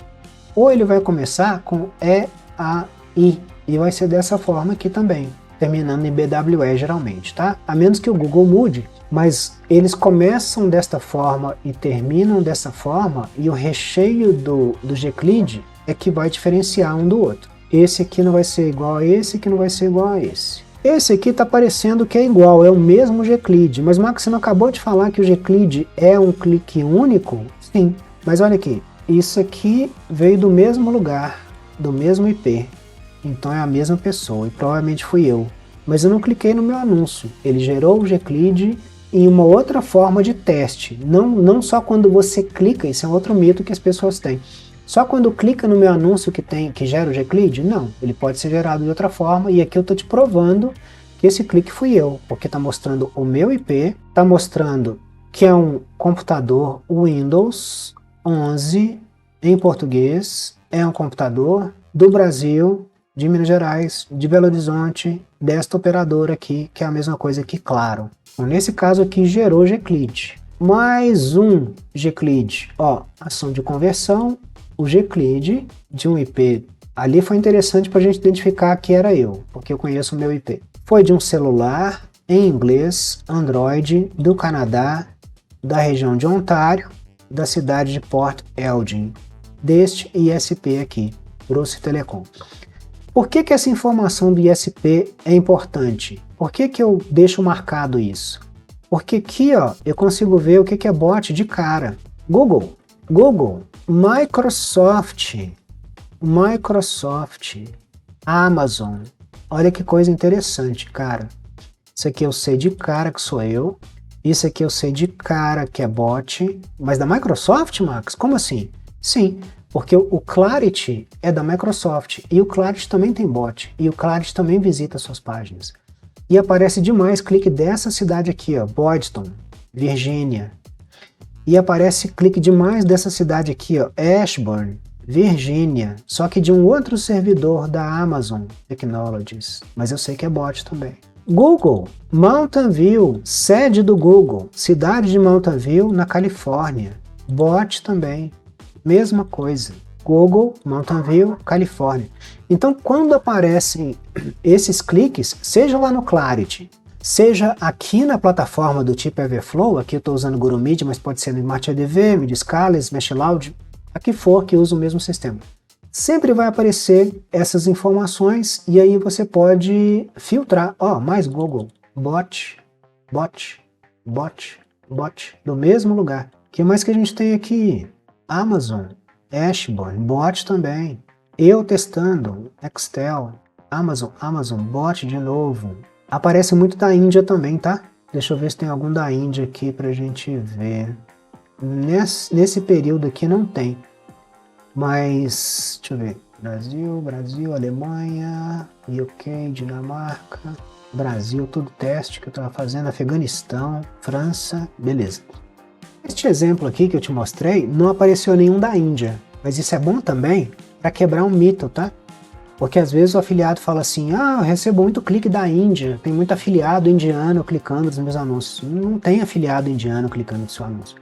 ou ele vai começar com EAI, e vai ser dessa forma aqui também, terminando em BWE geralmente, tá? A menos que o Google mude, mas eles começam desta forma e terminam dessa forma, e o recheio do Gclead é que vai diferenciar um do outro. Esse aqui não vai ser igual a esse, que não vai ser igual a esse. Esse aqui tá parecendo que é igual, é o mesmo Gclead, mas Max, você não acabou de falar que o Gclead é um clique único? Sim, mas olha aqui, isso aqui veio do mesmo lugar, do mesmo IP, então é a mesma pessoa, e provavelmente fui eu. Mas eu não cliquei no meu anúncio, ele gerou o Gclead em uma outra forma de teste, não só quando você clica, isso é um outro mito que as pessoas têm. Só quando clica no meu anúncio que gera o Gclead? Não, ele pode ser gerado de outra forma, e aqui eu estou te provando que esse clique fui eu, porque está mostrando o meu IP, está mostrando que é um computador Windows 11 em português, é um computador do Brasil, de Minas Gerais, de Belo Horizonte, desta operadora aqui, que é a mesma coisa que Claro. Então, nesse caso aqui, gerou Gclid. Mais um Gclid, ó, ação de conversão, o Gclid de um IP. Ali foi interessante para a gente identificar que era eu, porque eu conheço o meu IP. Foi de um celular em inglês, Android, do Canadá, da região de Ontário, da cidade de Port Elgin, deste ISP aqui, Grosse Telecom. Por que essa informação do ISP é importante? Por que eu deixo marcado isso? Porque aqui, ó, eu consigo ver o que é bot de cara. Google, Microsoft, Amazon. Olha que coisa interessante, cara. Isso aqui eu sei de cara que sou eu. Isso aqui eu sei de cara que é bot. Mas da Microsoft, Max? Como assim? Sim, porque o Clarity é da Microsoft. E o Clarity também tem bot. E o Clarity também visita suas páginas. E aparece demais clique dessa cidade aqui, ó, Boydton, Virgínia. E aparece clique demais dessa cidade aqui, ó, Ashburn, Virgínia. Só que de um outro servidor da Amazon Technologies. Mas eu sei que é bot também. Google, Mountain View, sede do Google, cidade de Mountain View, na Califórnia. Bot também, mesma coisa. Google, Mountain View, Califórnia. Então, quando aparecem esses cliques, seja lá no Clarity, seja aqui na plataforma do tipo Everflow, aqui eu estou usando o GuruMedia, mas pode ser no SmartADV, MediaScala, SmashLoud, a que for que usa o mesmo sistema. Sempre vai aparecer essas informações e aí você pode filtrar. Ó, mais Google, bot, do mesmo lugar. O que mais que a gente tem aqui? Amazon, Ashburn, bot também. Eu testando, Nextel, Amazon, bot de novo. Aparece muito da Índia também, tá? Deixa eu ver se tem algum da Índia aqui pra gente ver. Nesse período aqui não tem. Mas, deixa eu ver. Brasil, Alemanha, UK, Dinamarca, Brasil, tudo teste que eu tava fazendo, Afeganistão, França, beleza. Este exemplo aqui que eu te mostrei, não apareceu nenhum da Índia. Mas isso é bom também para quebrar um mito, tá? Porque às vezes o afiliado fala assim, eu recebo muito clique da Índia, tem muito afiliado indiano clicando nos meus anúncios. Não tem afiliado indiano clicando no seu anúncio.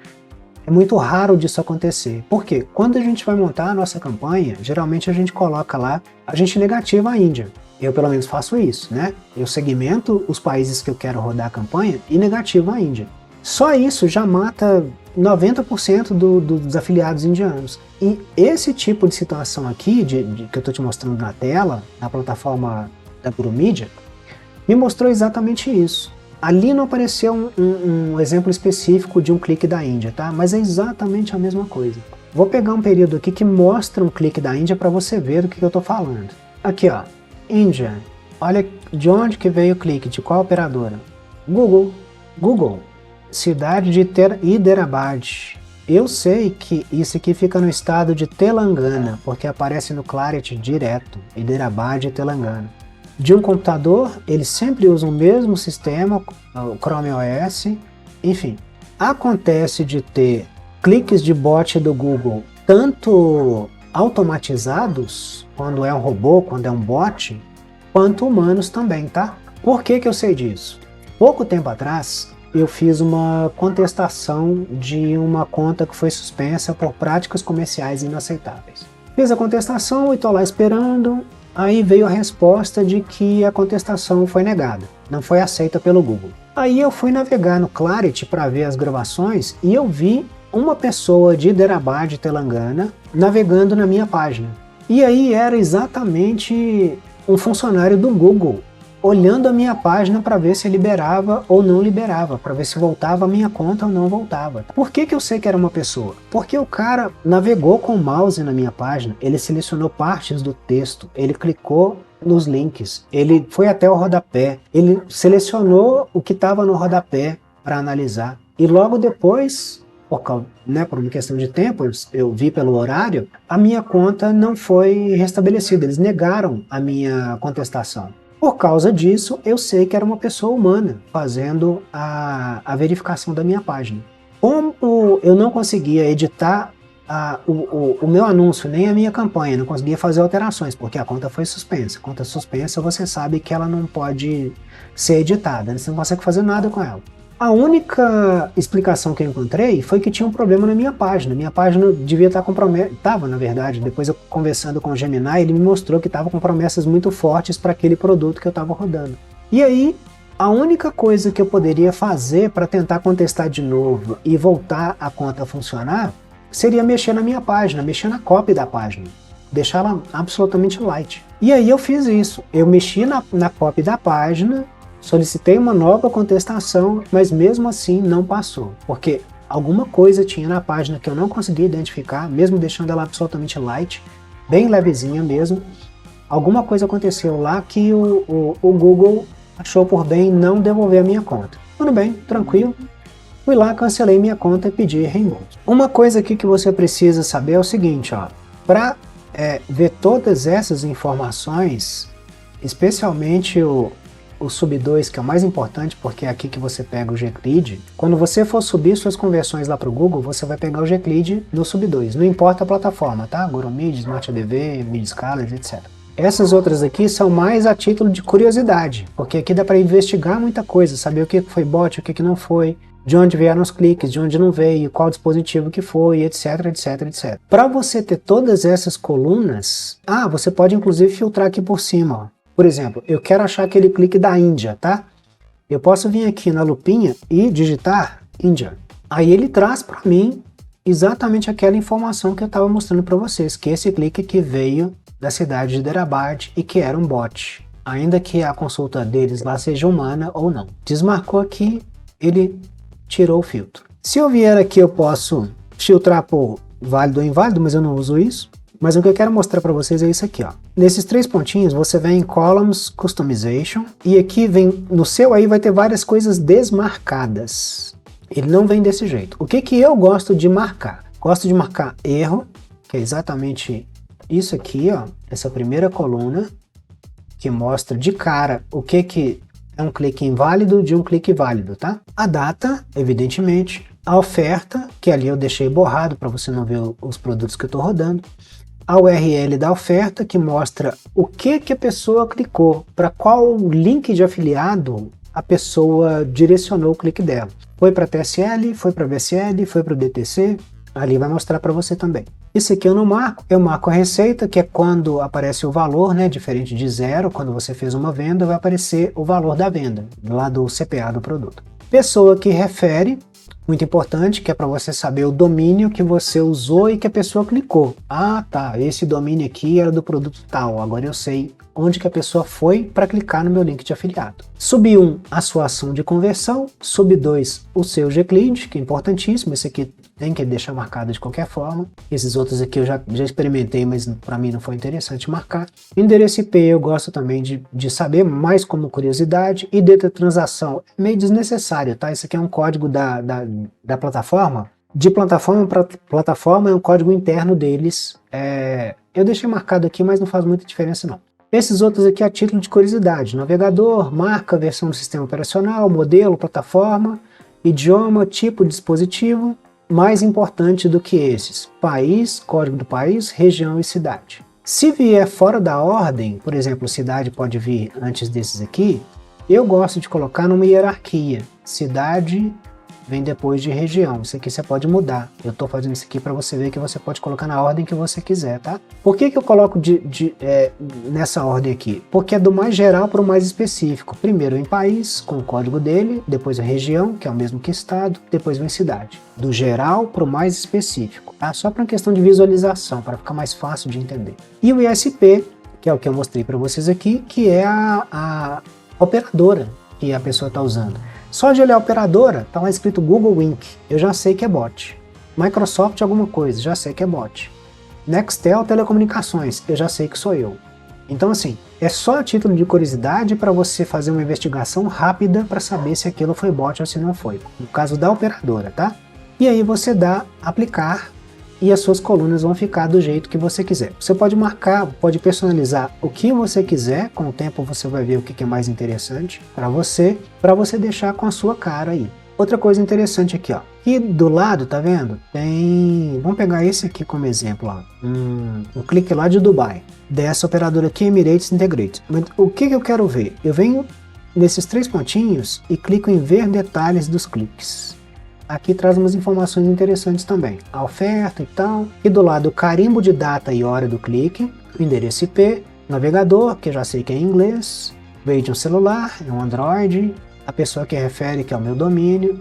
É muito raro disso acontecer. Por quê? Quando a gente vai montar a nossa campanha, geralmente a gente coloca lá, a gente negativa a Índia. Eu pelo menos faço isso, né? Eu segmento os países que eu quero rodar a campanha e negativo a Índia. Só isso já mata 90% dos afiliados indianos. E esse tipo de situação aqui, que eu estou te mostrando na tela, na plataforma da GuruMedia, me mostrou exatamente isso. Ali não apareceu um exemplo específico de um clique da Índia, tá? Mas é exatamente a mesma coisa. Vou pegar um período aqui que mostra um clique da Índia para você ver do que eu estou falando. Aqui, ó, Índia. Olha de onde que veio o clique, de qual operadora? Google. Cidade de Hyderabad. Eu sei que isso aqui fica no estado de Telangana, porque aparece no Clarity direto, Hyderabad e Telangana. De um computador, eles sempre usam o mesmo sistema, o Chrome OS, enfim. Acontece de ter cliques de bot do Google, tanto automatizados, quando é um robô, quando é um bot, quanto humanos também, tá? Por que eu sei disso? Pouco tempo atrás, eu fiz uma contestação de uma conta que foi suspensa por práticas comerciais inaceitáveis. Fiz a contestação e estou lá esperando, aí veio a resposta de que a contestação foi negada, não foi aceita pelo Google. Aí eu fui navegar no Clarity para ver as gravações e eu vi uma pessoa de Hyderabad, Telangana, navegando na minha página. E aí era exatamente um funcionário do Google, olhando a minha página para ver se liberava ou não liberava, para ver se voltava a minha conta ou não voltava. Por que eu sei que era uma pessoa? Porque o cara navegou com o mouse na minha página, ele selecionou partes do texto, ele clicou nos links, ele foi até o rodapé, ele selecionou o que estava no rodapé para analisar. E logo depois, por uma questão de tempo, eu vi pelo horário, a minha conta não foi restabelecida, eles negaram a minha contestação. Por causa disso, eu sei que era uma pessoa humana fazendo a verificação da minha página. Como eu não conseguia editar o meu anúncio, nem a minha campanha, não conseguia fazer alterações, porque a conta foi suspensa. Conta suspensa, você sabe que ela não pode ser editada, né? Você não consegue fazer nada com ela. A única explicação que eu encontrei foi que tinha um problema na minha página. Minha página devia estar com promessas, estava na verdade, depois eu conversando com o Gemini, ele me mostrou que estava com promessas muito fortes para aquele produto que eu estava rodando. E aí, a única coisa que eu poderia fazer para tentar contestar de novo e voltar a conta a funcionar seria mexer na minha página, mexer na copy da página, deixar ela absolutamente light. E aí eu fiz isso, eu mexi na copy da página, solicitei uma nova contestação, mas mesmo assim não passou, porque alguma coisa tinha na página que eu não conseguia identificar, mesmo deixando ela absolutamente light, bem levezinha mesmo. Alguma coisa aconteceu lá que o Google achou por bem não devolver a minha conta. Tudo bem, tranquilo. Fui lá, cancelei minha conta e pedi reembolso. Uma coisa aqui que você precisa saber é o seguinte, ó, para ver todas essas informações, especialmente o sub 2, que é o mais importante, porque é aqui que você pega o Gclead. Quando você for subir suas conversões lá para o Google, você vai pegar o Gclead no sub 2, não importa a plataforma, tá? GuruMeet, SmartADV, MeetScholars, etc. Essas outras aqui são mais a título de curiosidade, porque aqui dá para investigar muita coisa, saber o que foi bot, o que não foi, de onde vieram os cliques, de onde não veio, qual dispositivo que foi, etc, etc, etc. Para você ter todas essas colunas, você pode inclusive filtrar aqui por cima, ó. Por exemplo, eu quero achar aquele clique da Índia, tá? Eu posso vir aqui na lupinha e digitar Índia. Aí ele traz para mim exatamente aquela informação que eu estava mostrando para vocês, que esse clique aqui veio da cidade de Hyderabad e que era um bot, ainda que a consulta deles lá seja humana ou não. Desmarcou aqui, ele tirou o filtro. Se eu vier aqui, eu posso filtrar por válido ou inválido, mas eu não uso isso. Mas o que eu quero mostrar para vocês é isso aqui, ó. Nesses 3 pontinhos, você vem em Columns Customization, e aqui vem, no seu aí vai ter várias coisas desmarcadas. Ele não vem desse jeito. O que que eu gosto de marcar? Gosto de marcar erro, que é exatamente isso aqui, ó. Essa primeira coluna, que mostra de cara o que que é um clique inválido de um clique válido, tá? A data, evidentemente. A oferta, que ali eu deixei borrado para você não ver os produtos que eu estou rodando. A URL da oferta, que mostra o que que a pessoa clicou, para qual link de afiliado a pessoa direcionou o clique dela. Foi para TSL, foi para VSL, foi para o DTC, ali vai mostrar para você também. Isso aqui eu marco a receita, que é quando aparece o valor, né, diferente de 0, quando você fez uma venda, vai aparecer o valor da venda, lá do CPA do produto. Pessoa que refere, muito importante, que é para você saber o domínio que você usou e que a pessoa clicou. Ah, tá, esse domínio aqui era do produto tal, agora eu sei onde que a pessoa foi para clicar no meu link de afiliado. Sub 1, a sua ação de conversão. Sub 2, o seu Gclead, que é importantíssimo, esse aqui tem que deixar marcado de qualquer forma. Esses outros aqui eu já experimentei, mas para mim não foi interessante marcar. Endereço IP eu gosto também de saber, mais como curiosidade. E data transação é meio desnecessário, tá? Esse aqui é um código da plataforma. De plataforma para plataforma é um código interno deles. Eu deixei marcado aqui, mas não faz muita diferença não. Esses outros aqui a título de curiosidade: navegador, marca, versão do sistema operacional, modelo, plataforma, idioma, tipo de dispositivo. Mais importante do que esses: país, código do país, região e cidade. Se vier fora da ordem, por exemplo, cidade pode vir antes desses aqui, eu gosto de colocar numa hierarquia. Cidade vem depois de região. Isso aqui você pode mudar. Eu estou fazendo isso aqui para você ver que você pode colocar na ordem que você quiser, tá? Por que que eu coloco nessa ordem aqui? Porque é do mais geral para o mais específico. Primeiro em país, com o código dele, depois a região, que é o mesmo que estado, depois vem cidade. Do geral para o mais específico, tá? Só para uma questão de visualização, para ficar mais fácil de entender. E o ISP, que é o que eu mostrei para vocês aqui, que é a operadora que a pessoa está usando. Só de olhar a operadora, tá lá escrito Google Inc. Eu já sei que é bot. Microsoft alguma coisa, já sei que é bot. Nextel Telecomunicações, eu já sei que sou eu. Então assim, é só a título de curiosidade para você fazer uma investigação rápida para saber se aquilo foi bot ou se não foi. No caso da operadora, tá? E aí você dá aplicar e as suas colunas vão ficar do jeito que você quiser. Você pode marcar, pode personalizar o que você quiser, com o tempo você vai ver o que é mais interessante para você deixar com a sua cara aí. Outra coisa interessante aqui, ó. Aqui do lado, tá vendo? Tem... Vamos pegar esse aqui como exemplo, ó. Um clique lá de Dubai. Dessa operadora aqui, Emirates Integrated. O que eu quero ver? Eu venho nesses 3 pontinhos e clico em ver detalhes dos cliques. Aqui traz umas informações interessantes também. A oferta e tal. Aqui do lado, o carimbo de data e hora do clique. O endereço IP. Navegador, que eu já sei que é em inglês. Veio de um celular, é um Android. A pessoa que refere, que é o meu domínio.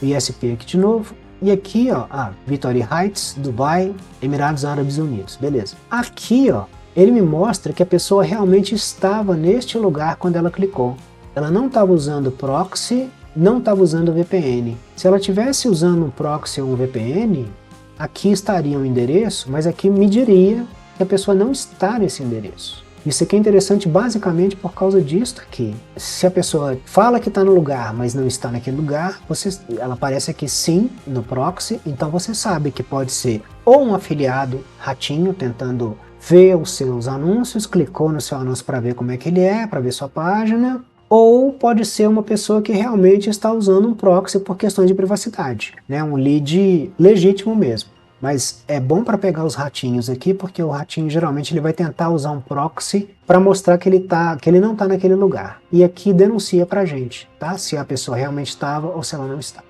ISP aqui de novo. E aqui, ó, Victory Heights, Dubai, Emirados Árabes Unidos. Beleza. Aqui, ó, ele me mostra que a pessoa realmente estava neste lugar quando ela clicou. Ela não estava usando proxy, não estava usando VPN. Se ela estivesse usando um proxy ou um VPN, aqui estaria o endereço, mas aqui me diria que a pessoa não está nesse endereço. Isso aqui é interessante basicamente por causa disso aqui. Se a pessoa fala que está no lugar, mas não está naquele lugar, ela aparece aqui sim no proxy, então você sabe que pode ser ou um afiliado ratinho tentando ver os seus anúncios, clicou no seu anúncio para ver como é que ele é, para ver sua página, ou pode ser uma pessoa que realmente está usando um proxy por questões de privacidade, né? Um lead legítimo mesmo. Mas é bom para pegar os ratinhos aqui, porque o ratinho geralmente ele vai tentar usar um proxy para mostrar que ele não está naquele lugar. E aqui denuncia para a gente, tá? Se a pessoa realmente estava ou se ela não estava.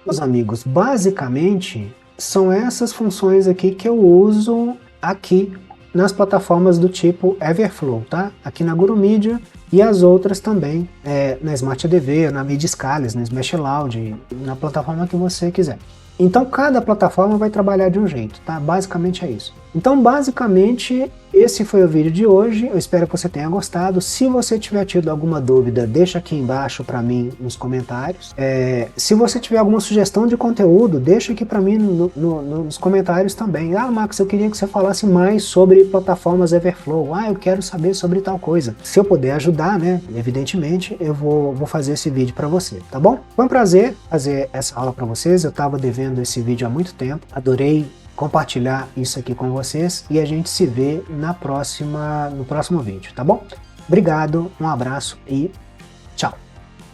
Meus amigos, basicamente são essas funções aqui que eu uso aqui nas plataformas do tipo Everflow, tá? Aqui na GuruMedia e as outras também, na Smart ADV, na Midscales, na Smash Loud, na plataforma que você quiser. Então cada plataforma vai trabalhar de um jeito, tá? Basicamente é isso. Então basicamente esse foi o vídeo de hoje, eu espero que você tenha gostado. Se você tiver tido alguma dúvida, deixa aqui embaixo para mim nos comentários. Se você tiver alguma sugestão de conteúdo, deixa aqui para mim nos comentários também. Ah, Max, eu queria que você falasse mais sobre plataformas Everflow. Ah, eu quero saber sobre tal coisa. Se eu puder ajudar, né, evidentemente, eu vou fazer esse vídeo para você, tá bom? Foi um prazer fazer essa aula para vocês, eu estava devendo esse vídeo há muito tempo, adorei compartilhar isso aqui com vocês e a gente se vê no próximo vídeo, tá bom? Obrigado, um abraço e tchau!